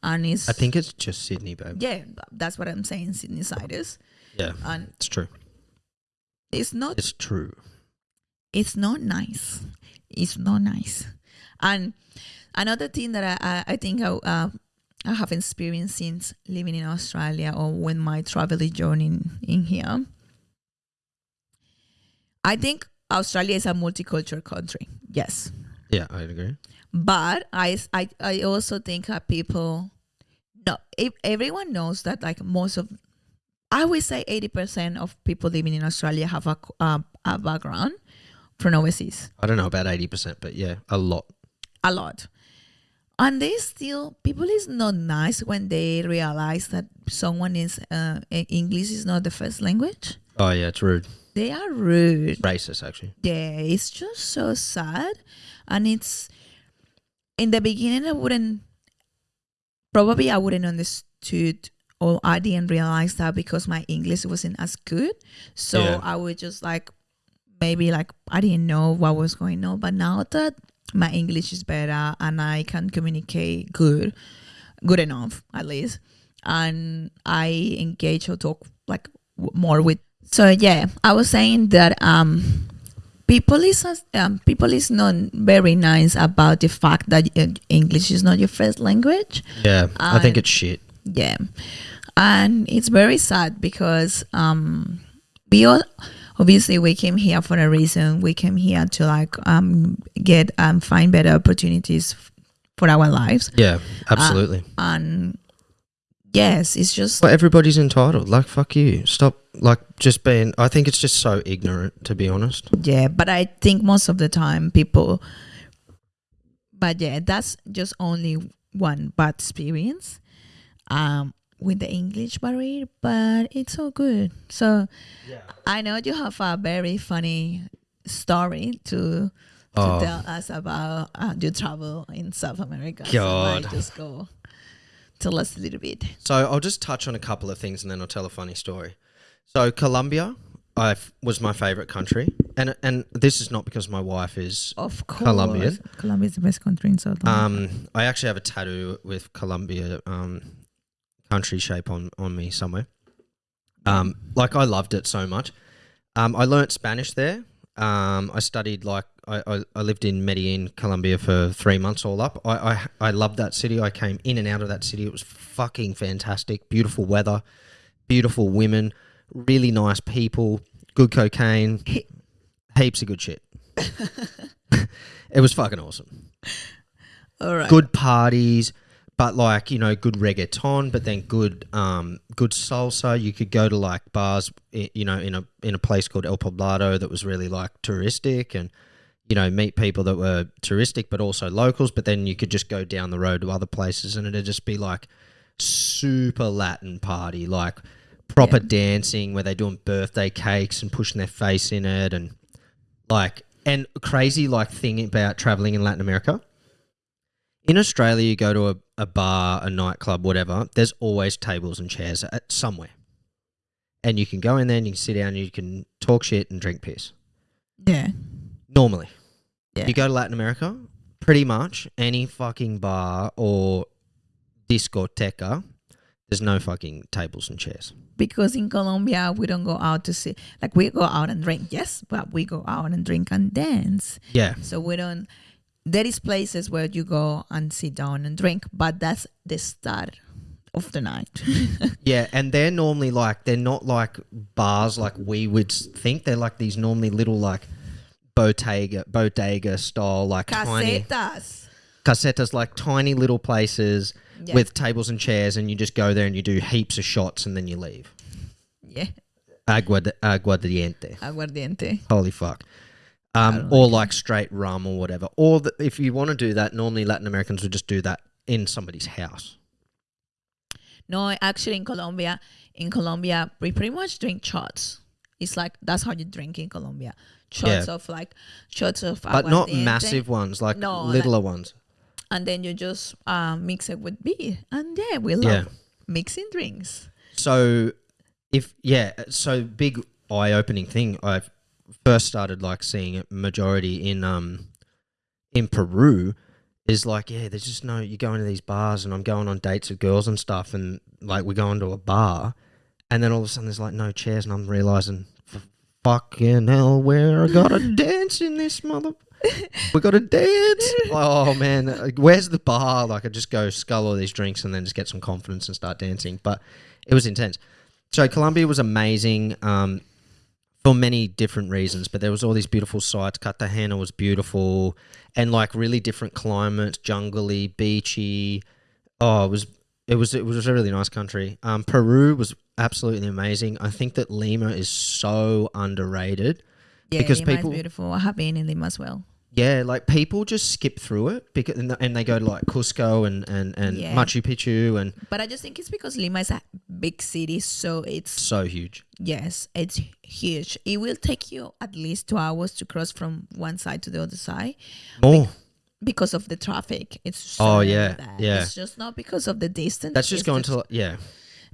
and I think it's just Sydney, babe. Yeah, that's what I'm saying. Sydney siders. Yeah, and it's true. It's not. It's true. It's not nice. It's not nice, and. Another thing that I think I have experienced since living in Australia or when my travel journey in here, I think Australia is a multicultural country. Yes. Yeah, I agree. But I also think that everyone knows that like I would say 80% of people living in Australia have a background from overseas. I don't know about 80%, but yeah, a lot. A lot. And people is not nice when they realize that someone is English is not the first language. Oh yeah, it's rude. They are rude. Racist, actually. Yeah, it's just so sad. And it's in the beginning I wouldn't understood, or I didn't realize that because my English wasn't as good. So yeah. I would just like maybe like I didn't know what was going on. But now that my English is better and I can communicate good enough at least, and I engage or talk like more with. So yeah, I was saying that people is not very nice about the fact that English is not your first language. Yeah, I think it's shit. Yeah, and it's very sad because we all obviously we came here for a reason. We came here to like get find better opportunities for our lives. Yeah, absolutely. And yes, it's just Well, everybody's entitled. Like, fuck you. Stop, like, just being... I think it's just so ignorant, to be honest. yeah. But I think most of the time people. But yeah, that's just only one bad experience with the English barrier, but it's all good. So I know you have a very funny story to tell us about your travel in South America. God. So I might just go tell us a little bit. So I'll just touch on a couple of things and then I'll tell a funny story. So Colombia was my favourite country. And this is not because my wife is Of course. Colombian. Colombia is the best country in South America. I actually have a tattoo with Colombia country shape on me somewhere. Like, I loved it so much. I learnt Spanish there. I studied, like, I lived in Medellin, Colombia for 3 months all up. I loved that city. I came in and out of that city. It was fucking fantastic. Beautiful weather, beautiful women, really nice people, good cocaine, heaps of good shit. It was fucking awesome. All right. Good parties, but like, you know, good reggaeton, but then good salsa. You could go to like bars, you know, in a place called El Poblado that was really like touristic, and you know, meet people that were touristic but also locals. But then you could just go down the road to other places, and it'd just be like super Latin party, like proper dancing where they're doing birthday cakes and pushing their face in it, and like, and crazy like thing about traveling in Latin America. In Australia, you go to a bar, a nightclub, whatever, there's always tables and chairs at somewhere. And you can go in there and you can sit down and you can talk shit and drink piss. Yeah. Normally. Yeah. You go to Latin America, pretty much any fucking bar or discoteca, there's no fucking tables and chairs. Because in Colombia, we don't go out to see, like we go out and drink, yes, but we go out and drink and dance. Yeah. So we don't, there is places where you go and sit down and drink, but that's the start of the night. Yeah, and they're normally like, they're not like bars like we would think. They're like these normally little like bodega style, like casetas, like tiny little places with tables and chairs, and you just go there and you do heaps of shots and then you leave. Yeah. Aguardiente. Holy fuck. Or like straight rum or whatever. Or if you want to do that, normally Latin Americans would just do that in somebody's house. No, actually in Colombia, we pretty much drink shots. It's like, that's how you drink in Colombia. Shots of but not massive ones, like littler ones. And then you just mix it with beer. And yeah, we love mixing drinks. So big eye-opening thing. I first started like seeing it majority in Peru is like, there's just no, you go into these bars and I'm going on dates with girls and stuff, and like we go into a bar and then all of a sudden there's like no chairs, and I'm realizing, fucking hell, where I gotta dance in this mother... We got to dance. Oh man, where's the bar? Like, I just go scull all these drinks and then just get some confidence and start dancing. But it was intense. So Colombia was amazing for many different reasons, but there was all these beautiful sights. Cartagena was beautiful, and like really different climates, jungly, beachy. Oh, it was a really nice country. Peru was absolutely amazing. I think that Lima is so underrated. Yeah, because Lima is beautiful. I have been in Lima as well. Yeah, like people just skip through it because and they go to like Cusco and Machu Picchu But I just think it's because Lima is a big city, so it's so huge. Yes, it's huge. It will take you at least 2 hours to cross from one side to the other side. More. Because of the traffic. It's so yeah. It's just not because of the distance. That's just going to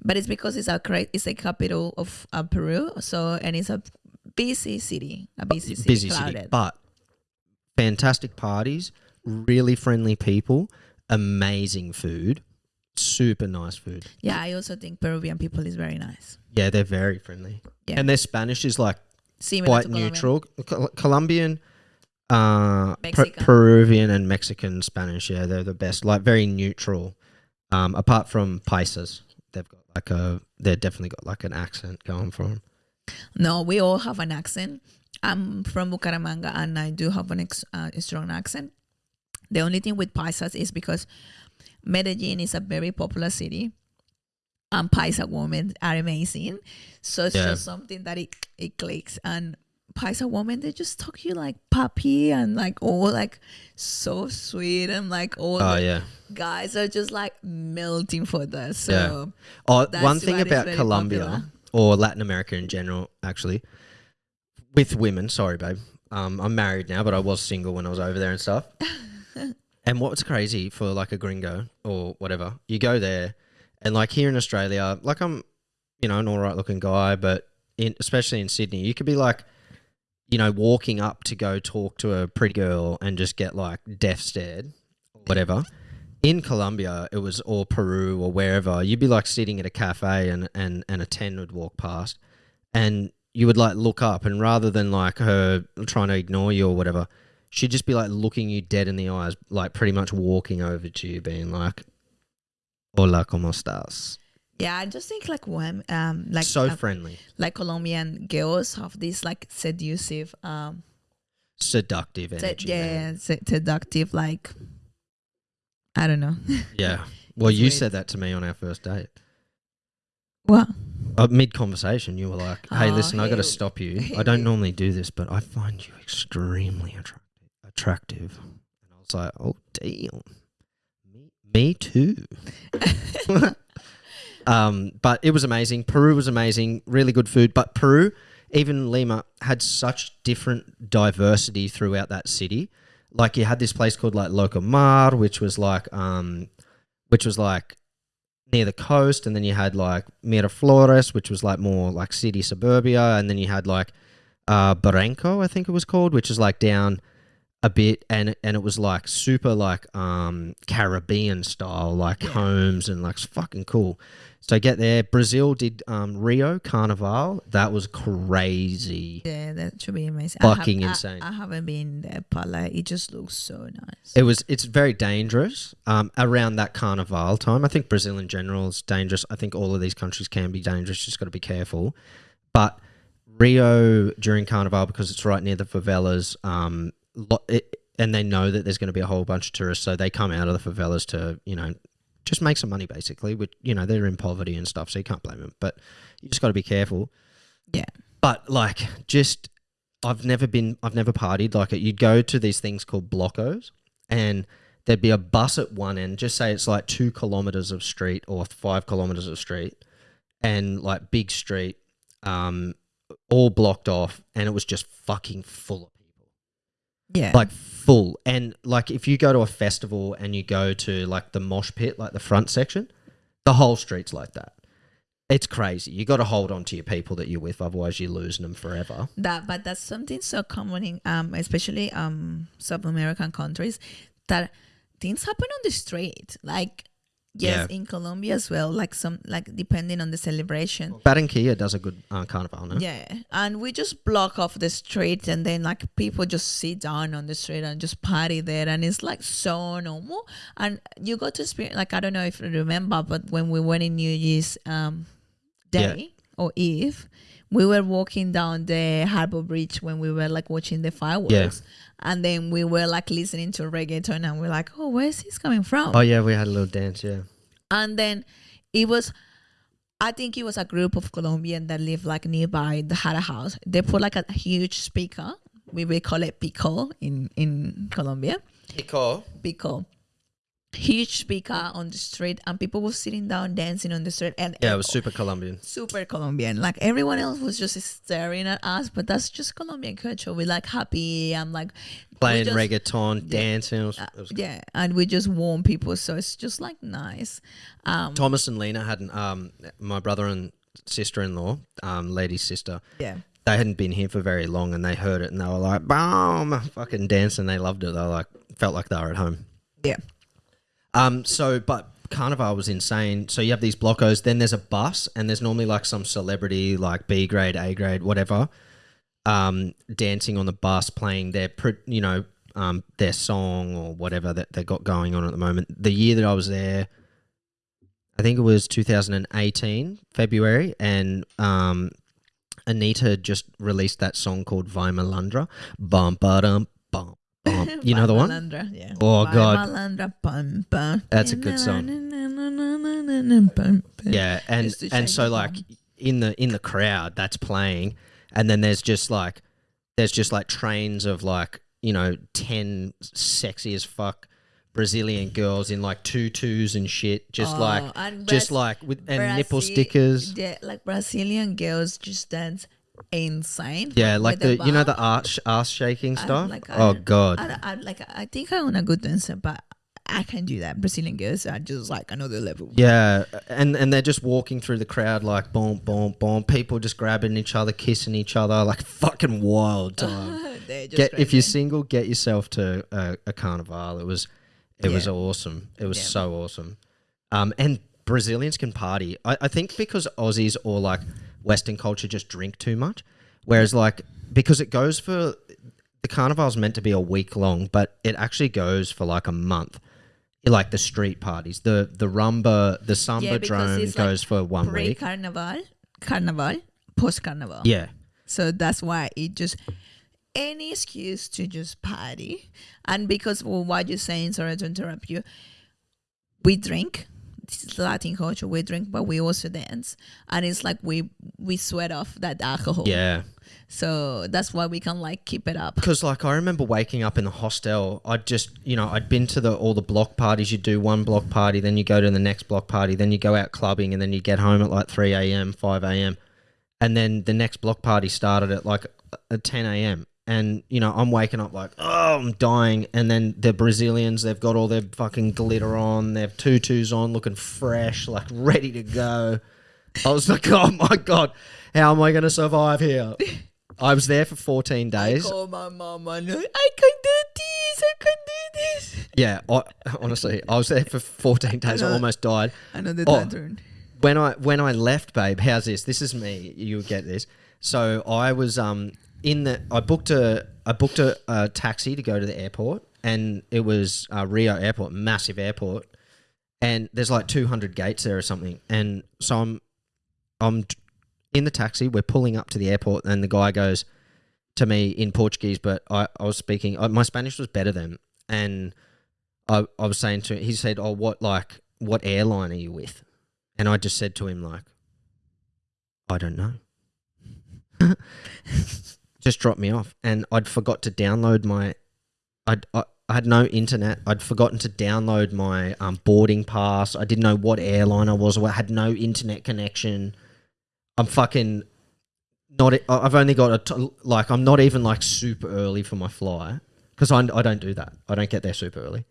But it's because it's a capital of Peru, and it's a busy city, busy city, but fantastic parties, really friendly people, amazing food, super nice food. Yeah, I also think Peruvian people is very nice. Yeah, they're very friendly. Yeah. And their Spanish is like similar quite neutral. Colombian, Peruvian and Mexican Spanish, they're the best, like very neutral. Apart from Paisas, they've definitely got like an accent going for them. No, we all have an accent. I'm from Bucaramanga and I do have a strong accent. The only thing with Paisas is because Medellin is a very popular city and Paisa women are amazing. So it's just something that it clicks. And Paisa women, they just talk to you like puppy and like all like so sweet and like all guys are just like melting for that. So one thing about Colombia popular. or Latin America in general, actually, with women, sorry babe, I'm married now, but I was single when I was over there and stuff. And what's crazy for like a gringo or whatever, you go there and like here in Australia, like I'm, an all right looking guy, but especially in Sydney, you could be like, walking up to go talk to a pretty girl and just get like death stared or whatever. In Colombia, it was, or Peru or wherever, you'd be like sitting at a cafe and a 10 would walk past and you would like look up and rather than like her trying to ignore you or whatever, she'd just be like looking you dead in the eyes, like pretty much walking over to you being like, hola, ¿cómo estás? Yeah, I just think like when like so friendly. Like Colombian girls have this like seductive seductive energy. Seductive, like I don't know. Yeah. Well, you said that to me on our first date. What? Mid conversation, you were like, "Hey, listen, I got to stop you. I don't normally do this, but I find you extremely attractive." And I was like, "Oh, damn, me too." But it was amazing. Peru was amazing. Really good food. But Peru, even Lima, had such different diversity throughout that city. Like you had this place called like Locomar, which was like near the coast, and then you had like Miraflores, which was like more like city suburbia, and then you had like Barranco, I think it was called, which is like down a bit, and it was like super like Caribbean style, like homes and like fucking cool. So get there. Brazil did Rio Carnival. That was crazy. Yeah, that should be amazing. Fucking insane. I haven't been there, but like it just looks so nice. It's very dangerous around that Carnival time. I think Brazil in general is dangerous. I think all of these countries can be dangerous. Just got to be careful. But Rio during Carnival, because it's right near the favelas, and they know that there's going to be a whole bunch of tourists, so they come out of the favelas to, just make some money basically, which, they're in poverty and stuff, so you can't blame them, but you just got to be careful. Yeah. But like, I've never partied like it. You'd go to these things called blocos and there'd be a bus at one end, just say it's like 2 kilometers of street or 5 kilometers of street and like big street, all blocked off, and it was just fucking full of people. Yeah. Like full. And like if you go to a festival and you go to like the mosh pit, like the front section, the whole street's like that. It's crazy. You got to hold on to your people that you're with, otherwise you're losing them forever. But that's something so common in especially South American countries, that things happen on the street. Like in Colombia as well. Like depending on the celebration. Barranquilla does a good carnival, no? Yeah, and we just block off the street, and then like people just sit down on the street and just party there, and it's like so normal. And you got to experience, like, I don't know if you remember, but when we went in New Year's Day or Eve, we were walking down the Harbor Bridge when we were like watching the fireworks, and then we were like listening to reggaeton, and we're like, oh, where's this coming from? Oh yeah, we had a little dance, and then I think it was a group of Colombians that live like nearby that had a house. They put like a huge speaker. We will call it pico in Colombia. Pico. Huge speaker on the street, and people were sitting down dancing on the street. And it was super Colombian. Super Colombian. Like everyone else was just staring at us, but that's just Colombian culture. We're like happy. I'm like playing reggaeton, dancing. It was and we just warm people, so it's just like nice. Thomas and Lena hadn't. My brother and sister-in-law, lady's sister. Yeah. They hadn't been here for very long, and they heard it, and they were like, "Boom!" Fucking dancing. They loved it. They like felt like they were at home. Yeah. But Carnival was insane. So you have these blocos, then there's a bus, and there's normally like some celebrity, like B grade, A grade, whatever, dancing on the bus, playing their song or whatever that they got going on at the moment. The year that I was there, I think it was 2018 February, and Anita just released that song called Vimalandra. Bum ba dum bum bum. You know the one? Malandra, yeah. Oh God, Malandra, bum, bum. that's a good song. Yeah, and so like in the crowd that's playing, and then there's just like trains of like, you know, 10 sexy as fuck Brazilian girls in like tutus and shit, just with and nipple stickers. Yeah, like Brazilian girls just dance insane. Yeah, like the you know the ass shaking stuff. God, I think I'm a good dancer, but I can do that. Brazilian girls are just like another level. Yeah, and they're just walking through the crowd like boom, boom, boom. People just grabbing each other, kissing each other, like fucking wild time. If you're single, get yourself to a carnival. It was awesome. It was so awesome. And Brazilians can party. I think because Aussies or like Western culture just drink too much, whereas like because it goes for the carnival's meant to be a week long, but it actually goes for like a month. Like the street parties, the rumba, the samba drone goes for 1 week. Carnival, post carnival. Yeah. So that's why it just any excuse to just party, and because what you're saying, sorry to interrupt you, we drink. This is Latin culture. We drink, but we also dance, and it's like we sweat off that alcohol. Yeah. So that's why we can like keep it up. Because like I remember waking up in the hostel. I'd been to all the block parties. You do one block party, then you go to the next block party, then you go out clubbing, and then you get home at like 3 a.m., 5 a.m. And then the next block party started at like 10 a.m. And, you know, I'm waking up like, oh, I'm dying. And then the Brazilians, they've got all their fucking glitter on. They have tutus on, looking fresh, like ready to go. I was like, oh my God, how am I going to survive here? I was there for 14 days. I call my mom and I can do this. Yeah, honestly, I was there for 14 days. I almost died. I know the turn. When I left, babe, how's this? This is me. You'll get this. So I was I booked a taxi to go to the airport, and it was Rio Airport, massive airport, and there's like 200 gates there or something. And so I'm in the taxi, we're pulling up to the airport, and the guy goes to me in Portuguese, but I was speaking, my Spanish was better then, and I was saying to him, he said, oh, what airline are you with? And I just said to him like, I don't know. Just dropped me off, and I'd forgot to download I had no internet. I'd forgotten to download my boarding pass. I didn't know what airline I was. I had no internet connection. I'm fucking not. I've only got I'm not even like super early for my flight because I don't do that. I don't get there super early.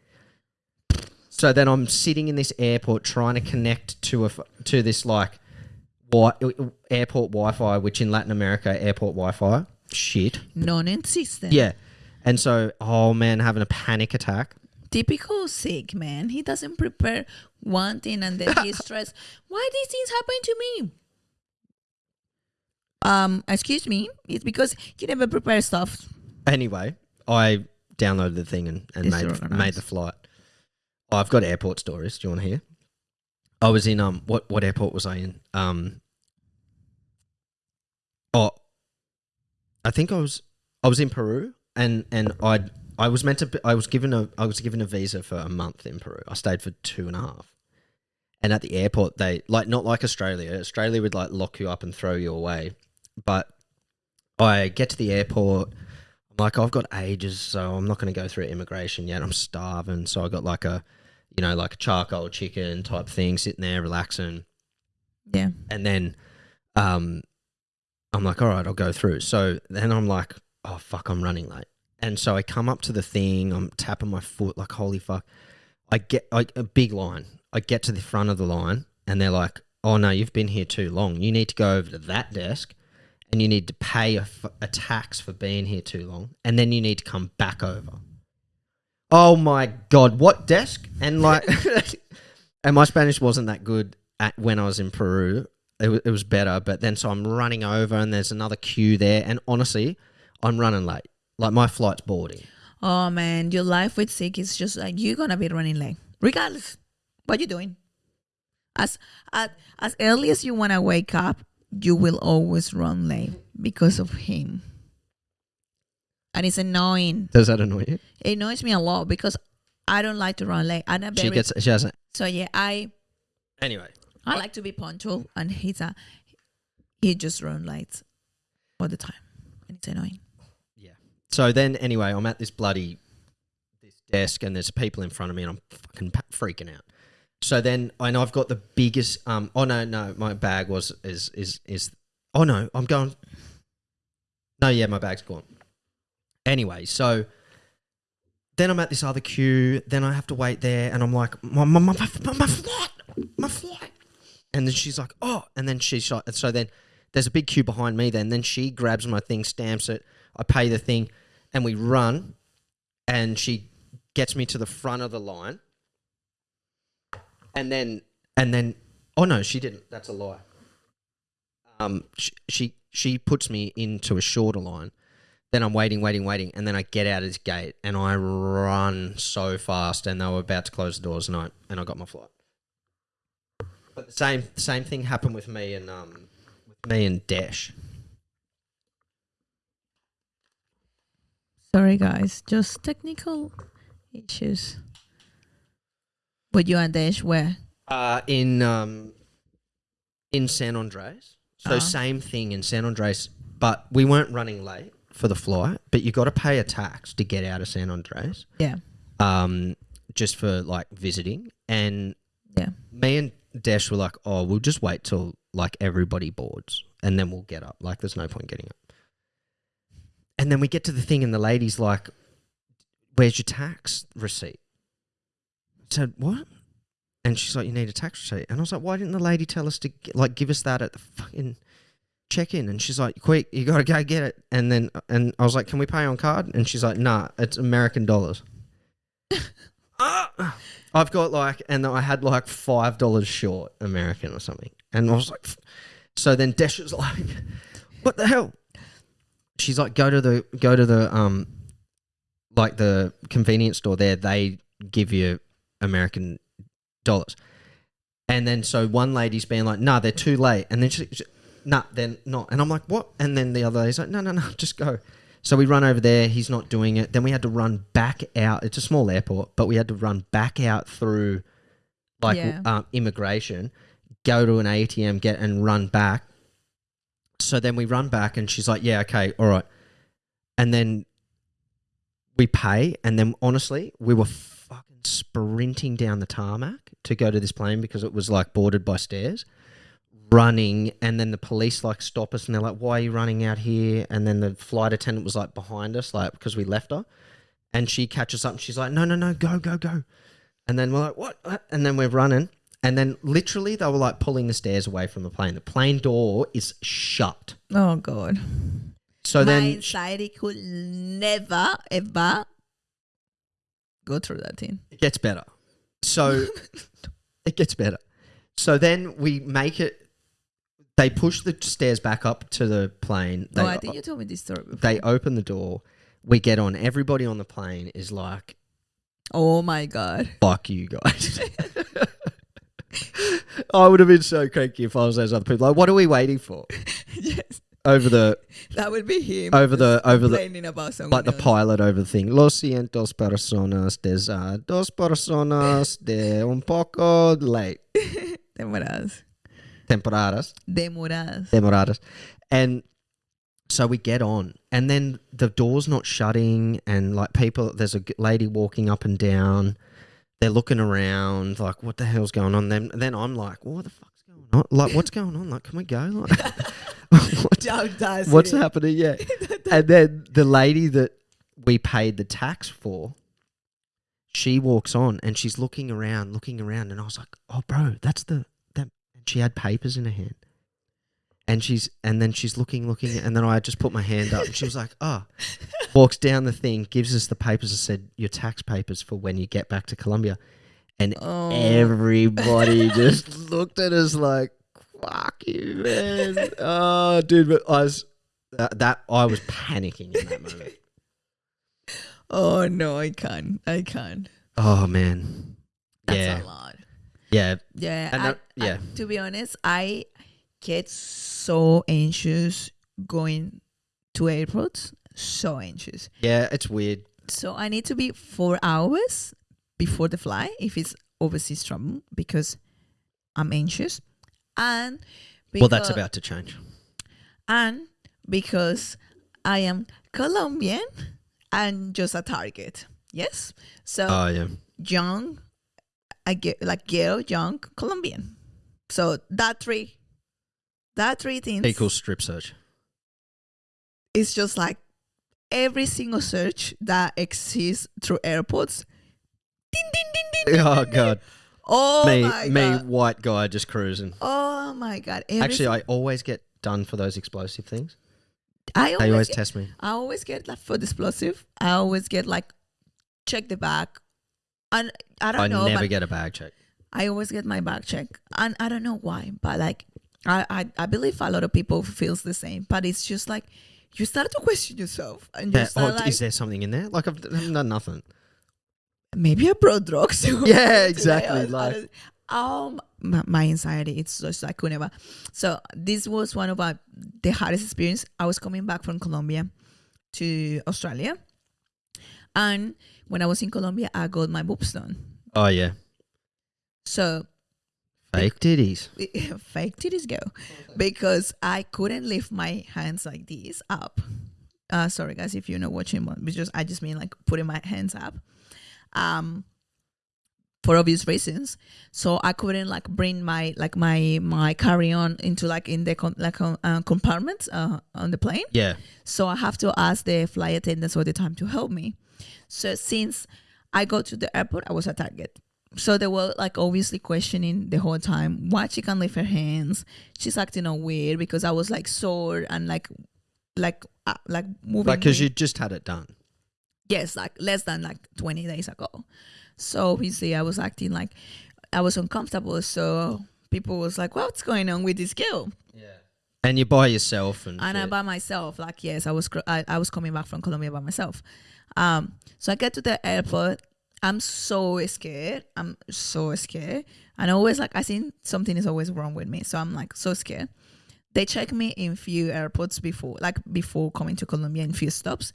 So then I'm sitting in this airport trying to connect to this like airport Wi-Fi, which in Latin America airport Wi-Fi shit non-existent. Yeah, and so having a panic attack. Typical sick man. He doesn't prepare one thing and then he's stressed. Why these things happen to me? Excuse me. It's because you never prepare stuff. Anyway, I downloaded the thing and made the flight. I've got airport stories. Do you want to hear? I was in what airport was I in? I think I was in Peru, and I was given a visa for a month in Peru. I stayed for 2.5. And at the airport, they not like Australia. Australia would like lock you up and throw you away. But I get to the airport. I'm like, I've got ages, so I'm not going to go through immigration yet. I'm starving, so I got like a charcoal chicken type thing, sitting there relaxing. Yeah. And then, I'm like, all right, I'll go through. So then I'm like, oh fuck, I'm running late. And so I come up to the thing. I'm tapping my foot like, holy fuck. I get a big line. I get to the front of the line, and they're like, oh no, you've been here too long. You need to go over to that desk, and you need to pay a tax for being here too long, and then you need to come back over. Oh my God, what desk? And like, and my Spanish wasn't that good when I was in Peru. It was better, but then so I'm running over, and there's another queue there, and honestly, I'm running late. Like my flight's boarding. Oh man, your life with sick is just like you're gonna be running late, regardless. What you doing? As as early as you want to wake up, you will always run late because of him. And it's annoying. Does that annoy you? It annoys me a lot because I don't like to run late. I'm not very, She hasn't. so yeah, Anyway. I like to be punctual, and he just run late all the time, and it's annoying. Yeah. So then, anyway, I'm at this desk, and there's people in front of me, and I'm fucking freaking out. So then, and I've got the biggest. Oh no, my bag is. Oh no, I'm going. No, yeah, my bag's gone. Anyway, so then I'm at this other queue. Then I have to wait there, and I'm like, my flight. And then she's like, oh, and then so then there's a big queue behind me. Then she grabs my thing, stamps it. I pay the thing, and we run. And she gets me to the front of the line. And then, oh no, she didn't. That's a lie. She puts me into a shorter line. Then I'm waiting, and then I get out of this gate, and I run so fast, and they were about to close the doors, and I got my flight. But the same thing happened with me and Dash. Sorry, guys, just technical issues. But you and Dash where? In San Andreas. So same thing in San Andreas, but we weren't running late for the flight, but you got to pay a tax to get out of San Andreas. Yeah. Just for like visiting, and yeah, me and Dash were like, oh, we'll just wait till like everybody boards, and then we'll get up. Like, there's no point getting up. And then we get to the thing, and the lady's like, where's your tax receipt? I said, what? And she's like, you need a tax receipt. And I was like, why didn't the lady tell us to give us that at the fucking check-in? And she's like, quick, you got to go get it. And I was like, can we pay on card? And she's like, nah, it's American dollars. I've got and I had $5 short American or something. And I was like, so then Desh was like, what the hell? She's like, go to the the convenience store there. They give you American dollars. And then so one lady's being like, nah, they're too late. And then she nah, they're not. And I'm like, what? And then the other lady's like, no, just go. So we run over there. He's not doing it. Then we had to run back out. It's a small airport, but we had to run back out through immigration, go to an ATM, and run back. So then we run back, and she's like, yeah, okay, all right. And then we pay, and then honestly, we were fucking sprinting down the tarmac to go to this plane because it was boarded by stairs. Running, and then the police stop us, and they're like, why are you running out here? And then the flight attendant was behind us, because we left her, and she catches up, and she's like, no, go. And then we're like, what? And then we're running, and then literally they were pulling the stairs away from the plane. The plane door is shut. Oh God. So my then anxiety could never ever go through that thing. It gets better. So it gets better. So then we make it. They push the stairs back up to the plane. I think you told me this story before. They open the door. We get on. Everybody on the plane is like, oh my God. Fuck you guys. I would have been so cranky if I was those other people. What are we waiting for? Yes. That would be him. Complaining about someone the else. pilot over the thing. Lo siento personas de dos personas de un poco late. Demoradas. And so we get on, and then the door's not shutting, and there's a lady walking up and down. They're looking around, what the hell's going on? Then I'm like, what the fuck's going on? What's going on? Can we go? What's happening? Yeah. And then the lady that we paid the tax for, she walks on, and she's looking around, and I was like, oh, bro, that's that. And she had papers in her hand. And then she's looking, and then I just put my hand up, and she was like, oh. Walks down the thing, gives us the papers, and said, your tax papers for when you get back to Colombia. And everybody just looked at us like, fuck you, man. Oh, dude, but I was panicking in that moment. Oh, no, I can't. Oh, man. That's a lot. Yeah. Yeah. And To be honest, I get so anxious going to airports. So anxious. Yeah, it's weird. So I need to be 4 hours before the flight if it's overseas travel because I'm anxious. And Well, that's about to change. And because I am Colombian and just a target. Yes. So Oh, yeah. young, I get like girl, young, Colombian. So that three things Equals strip search. is just like every single search that exists through airports. Ding, ding, ding, ding, ding, Oh, ding, God. ding. Oh my Me, God. white guy just cruising. Oh my God. Actually, I always get done for those explosive things. I They always get, test me. I always get like for the explosive. I always get like check the bag. And I don't know. I never but get a bag check. I always get my bag checked. And I don't know why, but like I believe a lot of people feels the same. But it's just like you start to question yourself and you Yeah. start like Is there something in there? Like I've done nothing. maybe I brought drugs. Yeah, exactly. Like my anxiety, it's just like whenever. So this was one of the hardest experience. I was coming back from Colombia to Australia, and when I was in Colombia, I got my boobs done. oh yeah, So fake titties. fake titties go because I couldn't lift my hands like this up. Sorry guys if you're not watching, but I just mean like putting my hands up. For obvious reasons, so I couldn't like bring my carry-on into like in the compartments on the plane. Yeah. So I have to ask the flight attendants all the time to help me. So since I go to the airport, I was a target. So they were like obviously questioning the whole time why she can't lift her hands. She's acting all weird because I was like sore and like moving. Like because you just had it done. Yes, like less than like 20 days ago. So obviously I was acting like I was uncomfortable. So people was like, what's going on with this girl? Yeah. And you're by yourself and I'm shit. by myself. Like, yes, I was coming back from Colombia by myself. So I get to the airport. I'm so scared. And always like, I think something is always wrong with me. So I'm like so scared. They check me in few airports before coming to Colombia in few stops.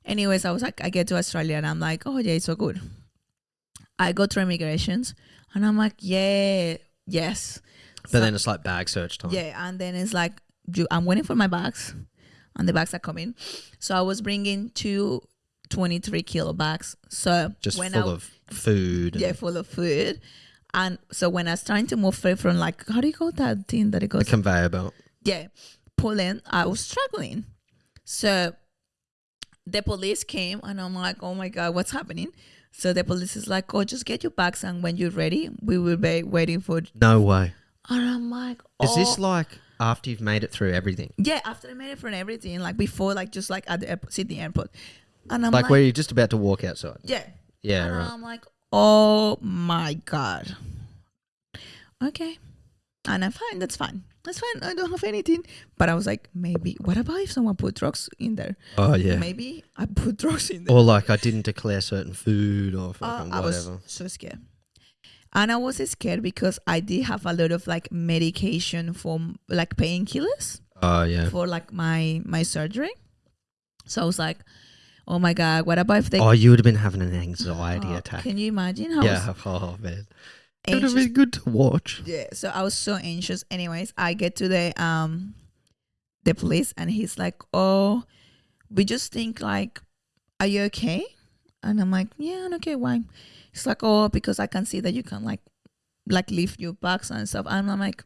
Anyways, I was like, I get to Australia and I'm like, oh yeah, it's so good. I go to immigrations and I'm like, yeah, yes. But then it's like bag search time. Yeah, and then it's like, I'm waiting for my bags and the bags are coming. So I was bringing 2 23-kilo bags. So just full of food. Yeah, full of food. And so when I was trying to move from like, how do you call that thing that it goes? The conveyor belt. Yeah, pulling, I was struggling. So the police came and I'm like, oh my God, what's happening? So the police is like, oh, just get your bags and when you're ready, we will be waiting for. No way. And I'm like, oh. Is this like after you've made it through everything? Yeah, after I made it through everything, like before, like just like at the Sydney airport. And I'm like where you're just about to walk outside? Yeah. Yeah, and right. I'm like, oh my God. Okay. And I'm fine. That's fine. That's fine. I don't have anything. But I was like, maybe, what about if someone put drugs in there? Oh, yeah. Maybe I put drugs in there. Or like I didn't declare certain food or fucking I whatever. was so scared. And I was scared because I did have a lot of like medication for like painkillers. Oh, yeah. For like my surgery. So I was like, oh my God, what about if they... Oh, you would have been having an anxiety attack. Can you imagine how... Yeah, oh man. It would have been good to watch. Yeah, so I was so anxious. Anyways, I get to the police and he's like, oh, we just think like, are you okay? And I'm like, yeah, I'm okay. Why? He's like, oh, because I can see that you can like lift your bags and stuff. And I'm like,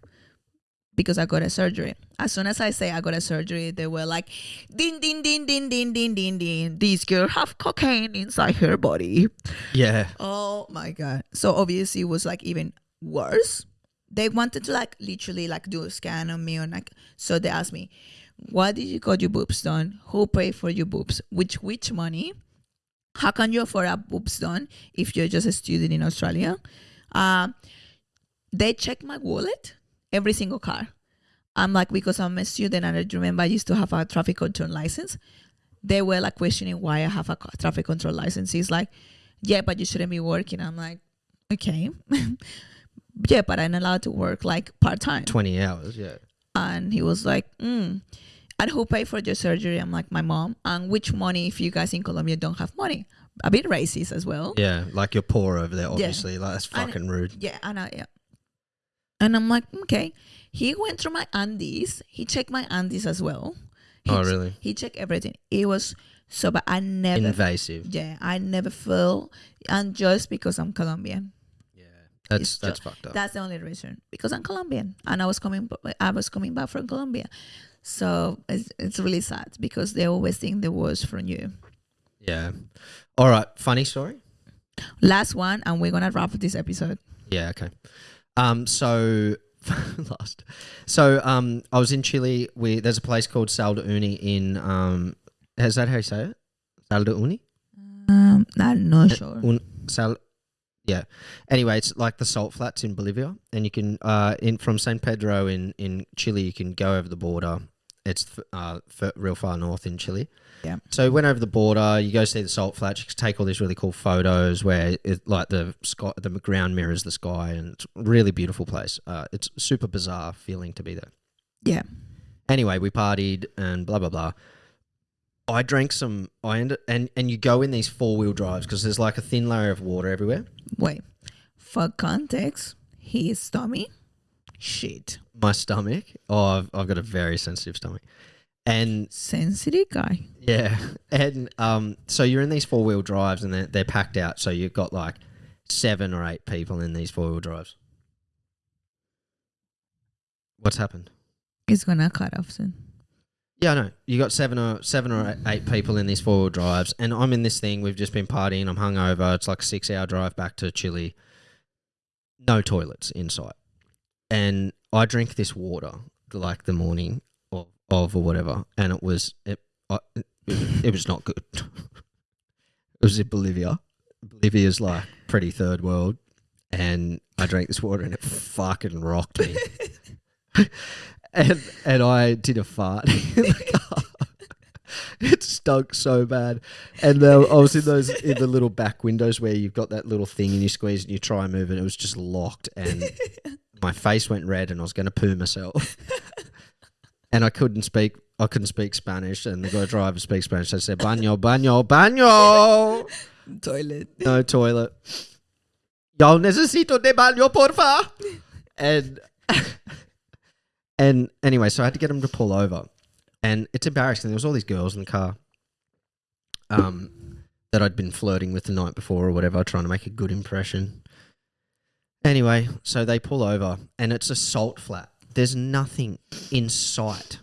because I got a surgery. As soon as I say I got a surgery, they were like, din, din, din, din, din, din, din, din. This girl have cocaine inside her body. Yeah. Oh my God. So obviously it was like even worse. They wanted to like literally like do a scan on me. So they asked me, why did you got your boobs done? Who paid for your boobs? Which money? How can you afford a boobs done if you're just a student in Australia? They checked my wallet. Every single car. I'm like, because I'm a student and I remember I used to have a traffic control license. They were like questioning why I have a traffic control license. He's like, yeah, but you shouldn't be working. I'm like, okay. yeah, but I'm allowed to work like part-time. 20 hours, yeah. And he was like, and who paid for your surgery? I'm like, my mom. And which money if you guys in Colombia don't have money? A bit racist as well. Yeah, like you're poor over there, obviously. Yeah. Like, that's fucking rude. Yeah, and I'm like, okay. He went through my undies. He checked my undies as well. Really? He checked everything. It was so bad. I never... invasive. Yeah, I never feel... And just because I'm Colombian. Yeah, that's fucked up. That's the only reason. Because I'm Colombian. And I was coming back from Colombia. So it's really sad because they always think the worst from you. Yeah. All right, funny story? Last one, and we're going to wrap this episode. Yeah, okay. So... Last. So I was in Chile. There's a place called Sal de Uni in is that how you say it? Sal de Uni? I'm not sure. Yeah. Anyway, it's like the salt flats in Bolivia, and you can from San Pedro in Chile, you can go over the border. It's real far north in Chile. Yeah. So we went over the border. You go see the salt flats. You can take all these really cool photos where like the sky, the ground mirrors the sky, and it's a really beautiful place. It's a super bizarre feeling to be there. Yeah. Anyway, we partied and blah blah blah. I drank some. And you go in these 4-wheel drives because there's like a thin layer of water everywhere. Wait, for context, his stomach, shit. My stomach. Oh, I've got a very sensitive stomach. And sensitive guy. Yeah. And so you're in these 4-wheel drives and they're packed out. So you've got like 7 or 8 people in these 4-wheel drives. What's happened? It's gonna cut off soon. Yeah, I know. You got 7 or 8 people in these 4-wheel drives, and I'm in this thing. We've just been partying. I'm hungover. It's like a 6-hour drive back to Chile. No toilets in sight. And I drink this water like the morning of or whatever, and it was not good. It was in Bolivia. Bolivia's like pretty third world, and I drank this water and it fucking rocked me. and I did a fart in the car. It stunk so bad, and I was in the little back windows where you've got that little thing and you squeeze and you try and move it. It was just locked, and my face went red, and I was going to poo myself. And I couldn't speak Spanish, and the guy driver speaks Spanish. So I said, baño, baño, baño. Toilet. No toilet. Yo necesito de baño, porfa. And anyway, so I had to get him to pull over. And it's embarrassing. There was all these girls in the car that I'd been flirting with the night before or whatever, trying to make a good impression. Anyway, so they pull over, and it's a salt flat. There's nothing in sight.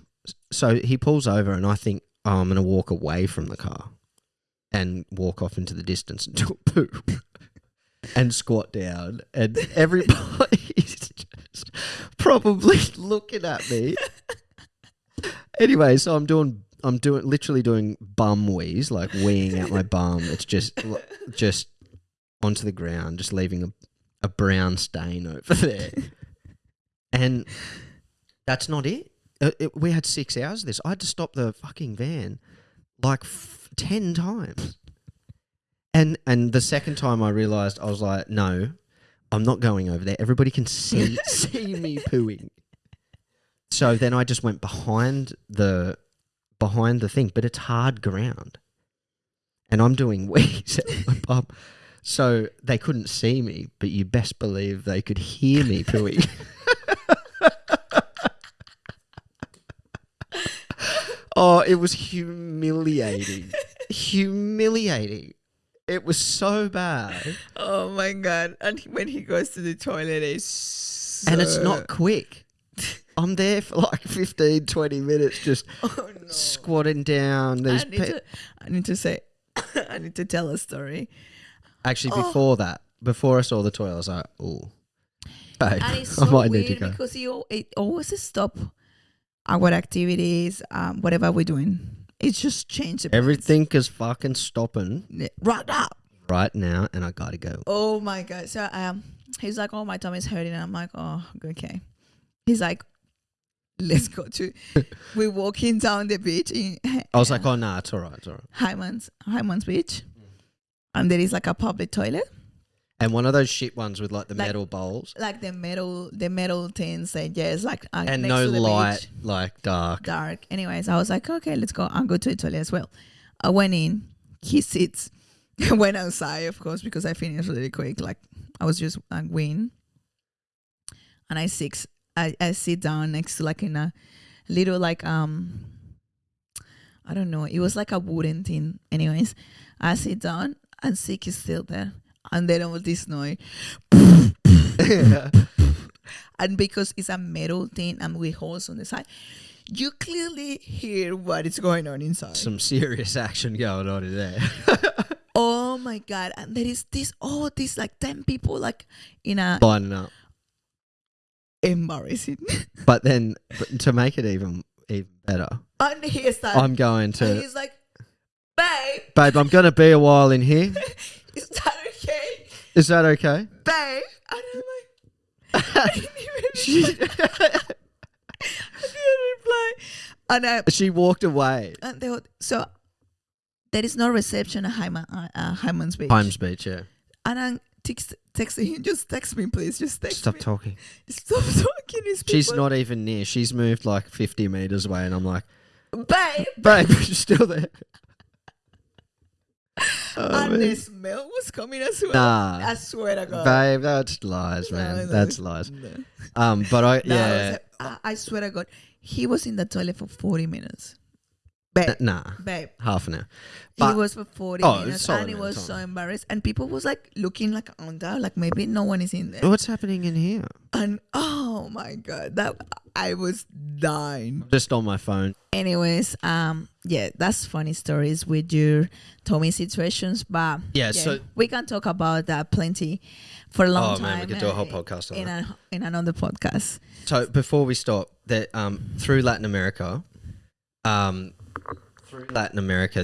So he pulls over, and I think, I'm going to walk away from the car and walk off into the distance and do a poo and squat down. And everybody's just probably looking at me. Anyway, so I'm literally doing bum wheeze, like weeing out my bum. It's just onto the ground, just leaving a brown stain over there. And that's not it. We had 6 hours of this. I had to stop the fucking van like 10 times. And the second time I realised, I was like, no, I'm not going over there. Everybody can see me pooing. So then I just went behind the thing, but it's hard ground. And I'm doing wheeze at my bum. So they couldn't see me, but you best believe they could hear me pooing. Oh, it was humiliating. Humiliating. It was so bad. Oh my God. And when he goes to the toilet, and it's not quick. I'm there for like 15, 20 minutes just squatting down. I need to tell a story. Actually, before I saw the toilet, I was like, oh, babe, and it's so I might weird need to go. Because it always stop our activities, whatever we're doing. It's just changed. Everything is fucking stopping right now, and I gotta go. Oh my God. So he's like, oh, my tummy's hurting. And I'm like, oh, okay. He's like, let's go to. We're walking down the beach. I was like, oh, nah, it's all right. Hyman's Beach. And there is like a public toilet. And one of those shit ones with like the Like- metal bowls Like the metal things that yes, like and next no to the light, beach, like dark. dark. Anyways, I was like, okay, let's go. I'll go to Italy as well. I went in. He sits. I went outside, of course, because I finished really quick. Like I was just win. And I sit down next to like in a little like I don't know. It was like a wooden thing. Anyways, I sit down and Sick is still there. And then all this noise. And because it's a metal thing and with holes on the side, you clearly hear what is going on inside. Some serious action going on in there. Oh my God. And there is this like 10 people like in a Lining up. embarrassing. But then to make it even better, And he started, I'm going and to, he's like, babe, I'm going to be a while in here. is that okay? Is that okay? Babe. And I'm like, I didn't even reply. And She walked away. so there is no reception at Hyman's Beach. Times Beach, yeah. And I'm texting him, just text me, please. Just text Stop me. talking. Stop talking. These She's people. not even near. She's moved like 50 meters away, and I'm like, Babe. babe, she's still there. And man. the smell was coming as well. Nah. I swear to God. Babe, that's lies, man. No. That's lies. No. But No, I swear to God, he was in the toilet for 40 minutes. Babe, nah, babe. half an hour. He But was for 40 Oh, minutes solid and he amount of was so time. embarrassed. And people was like looking like on that, like maybe no one is in there. what's happening in here? And oh my God, that I was dying. Just on my phone. Anyways, yeah, that's funny stories with your Tommy situations, but Yeah, so- we can talk about that plenty for a long Oh, time. man, we could do a whole podcast on that. in another podcast. So before we stop, that through Latin America,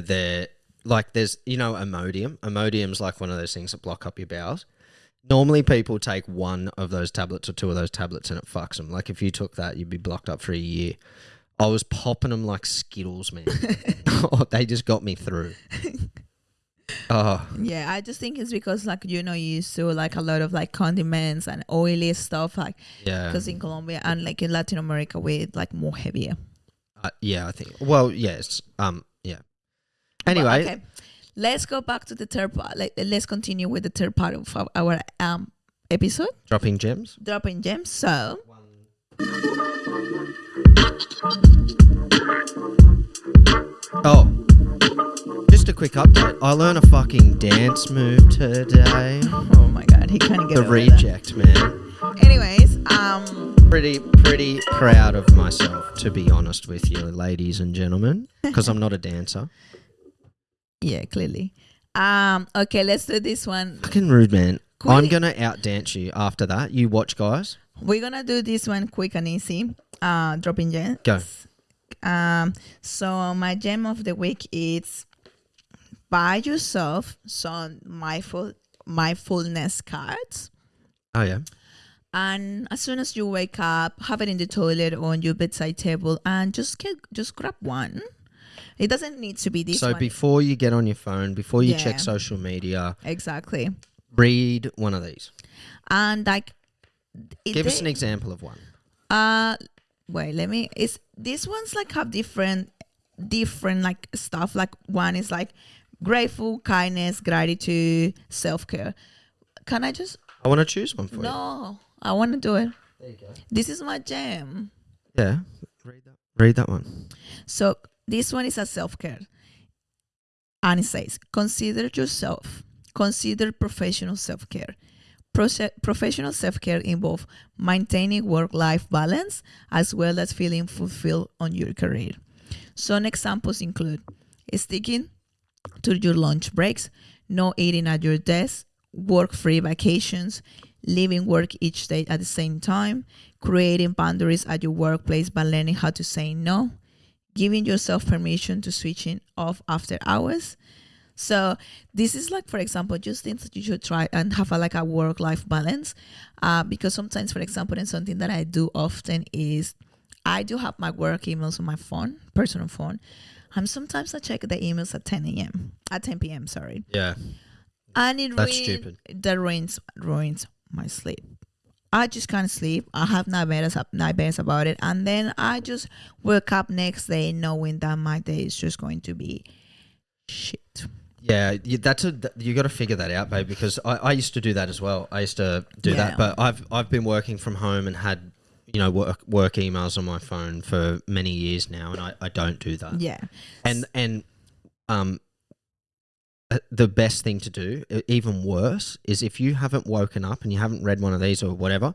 there like there's Imodium. Imodium's like one of those things that block up your bowels. Normally, people take one of those tablets or two of those tablets and it fucks them. Like if you took that, you'd be blocked up for a year. I was popping them like Skittles, man. They just got me through. Oh, Yeah, I just think it's because like you used to like a lot of like condiments and oily stuff, like yeah. because in Colombia and like in Latin America we're like more heavier. Yeah, I think. Well, yes. Yeah. Anyway, But, okay, let's go back to the third part. Like, let's continue with the third part of our episode, dropping gems. dropping gems. So, Oh, just a quick update. I learned a fucking dance move today. oh my God, he can't get The over reject, man. that. Anyways, Pretty proud of myself, to be honest with you, ladies and gentlemen, because I'm not a dancer. yeah, clearly. Okay, let's do this one. Fucking rude, man. Quick. I'm gonna outdance you after that. You watch, guys. We're gonna do this one quick and easy. Dropping gems. Go. So my gem of the week is buy yourself some mindfulness cards. Oh yeah. And as soon as you wake up, have it in the toilet or on your bedside table, and just grab one. It doesn't need to be this So one. before you get on your phone, before you Yeah. check social media, Exactly. read one of these. And like, Give us an example of one. wait, let me. These ones like have different like stuff. Like one is like grateful, kindness, gratitude, self-care. Can I just? I want to choose one for you. No, I want to do it. There you go. This is my jam. Yeah. Read that one. So this one is a self-care. And it says, consider yourself. Consider professional self-care. Professional self-care involves maintaining work-life balance as well as feeling fulfilled on your career. Some examples include sticking to your lunch breaks, not eating at your desk, work-free vacations, leaving work each day at the same time, creating boundaries at your workplace by learning how to say no, giving yourself permission to switching off after hours. So this is like, for example, just things that you should try and have a work-life balance. Because sometimes, for example, and something that I do often is I do have my work emails on my phone, personal phone. And sometimes I check the emails at 10 p.m. Sorry. Yeah. And it That's stupid. that ruins my sleep. I just can't sleep. I have nightmares about it, and then I just wake up next day knowing that my day is just going to be shit. Yeah, you got to figure that out, babe. Because I used to do that as well. I used to do that, but I've been working from home and had work emails on my phone for many years now, and I don't do that. Yeah, and the best thing to do, even worse, is if you haven't woken up and you haven't read one of these or whatever,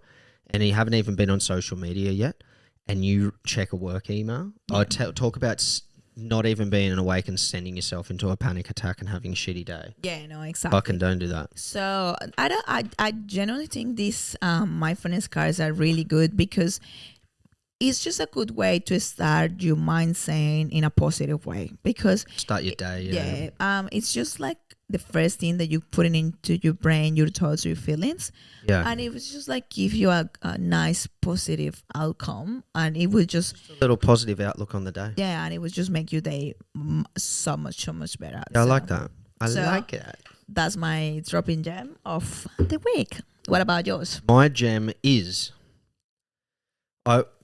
and you haven't even been on social media yet, and you check a work email, I talk about not even being awake and sending yourself into a panic attack and having a shitty day. Yeah, no, exactly. Fucking don't do that. So I genuinely think these mindfulness cards are really good because it's just a good way to start your mind saying in a positive way, because start your day. It's just like the first thing that you put into your brain, your thoughts, your feelings. Yeah. And it was just like give you a nice positive outcome, and it would just a little positive outlook on the day. Yeah, and it would just make your day so much better. Yeah, I like that. I like it. That's my drop-in gem of the week. What about yours? My gem is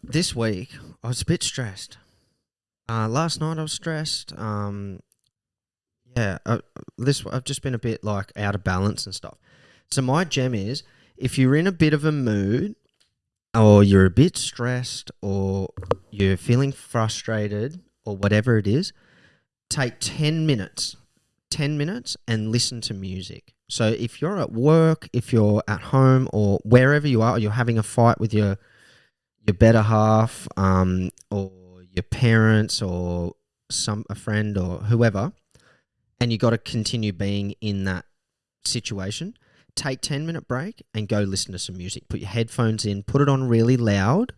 this week I was a bit stressed. Last night I was stressed. I've just been a bit like out of balance and stuff. So my gem is, if you're in a bit of a mood, or you're a bit stressed, or you're feeling frustrated, or whatever it is, take 10 minutes and listen to music. So if you're at work, if you're at home, or wherever you are, or you're having a fight with your better half, or your parents, or a friend, or whoever, and you got to continue being in that situation, take 10-minute break and go listen to some music. Put your headphones in, put it on really loud,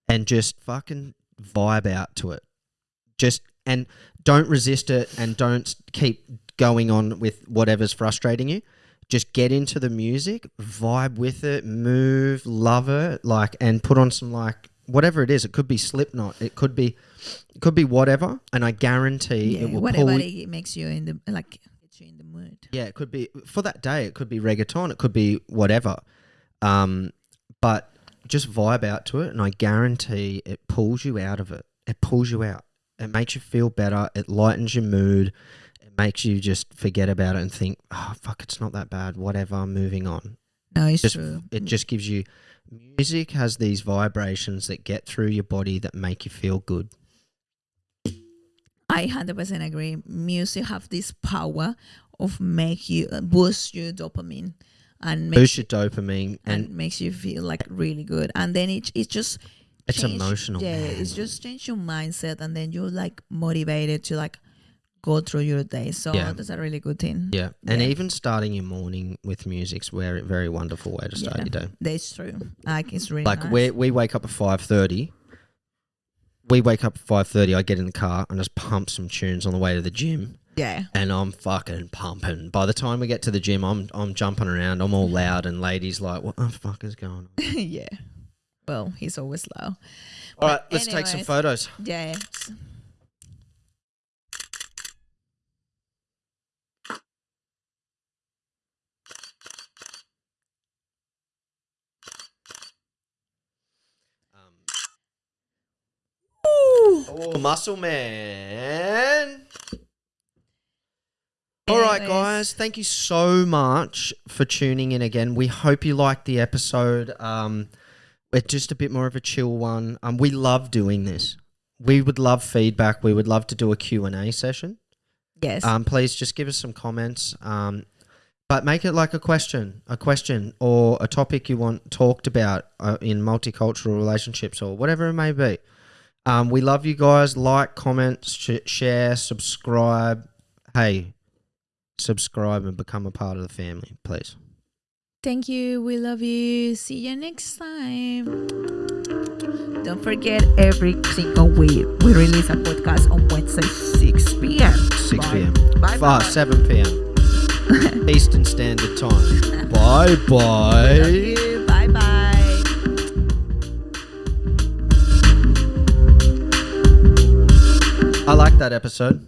and just fucking vibe out to it. And don't resist it, and don't keep going on with whatever's frustrating you. Just get into the music, vibe with it, move, love it, and put on some whatever it is. It could be Slipknot, it could be whatever, and I guarantee it will whatever it makes you in the gets you in the mood. Yeah, it could be for that day. It could be reggaeton. It could be whatever. But just vibe out to it, and I guarantee it pulls you out of it. It pulls you out. It makes you feel better. It lightens your mood. It makes you just forget about it and think, oh, fuck, it's not that bad. Whatever, I'm moving on. No, it's true. It just gives you... Music has these vibrations that get through your body that make you feel good. I 100% agree. Music have this power of make you boost your dopamine and boost your dopamine and makes you feel like really good. And then it's just... It's emotional. Yeah, man. it's just change your mindset, and then you're motivated to go through your day. So that's a really good thing. Yeah. And even starting your morning with music's a very wonderful way to start your day. That's true. It's really nice. we wake up at 5:30. We wake up at 5:30. I get in the car and just pump some tunes on the way to the gym. Yeah. And I'm fucking pumping. By the time we get to the gym, I'm jumping around. I'm all loud, and ladies what the fuck is going on? Yeah. Well, he's always loud. All right, let's take some photos. Yeah. Oh, muscle man. All right, guys. Thank you so much for tuning in again. We hope you liked the episode. It's just a bit more of a chill one. We love doing this. We would love feedback. We would love to do a Q&A session. Yes. Please just give us some comments. But make it like a question or a topic you want talked about in multicultural relationships or whatever it may be. We love you guys. Like, comment, share, subscribe. Hey, subscribe and become a part of the family, please. Thank you. We love you. See you next time. Don't forget, every single week we release a podcast on Wednesday, 6 p.m. 6 p.m. Bye. 7 p.m. Eastern Standard Time. Bye-bye. Love you. Bye-bye. I like that episode.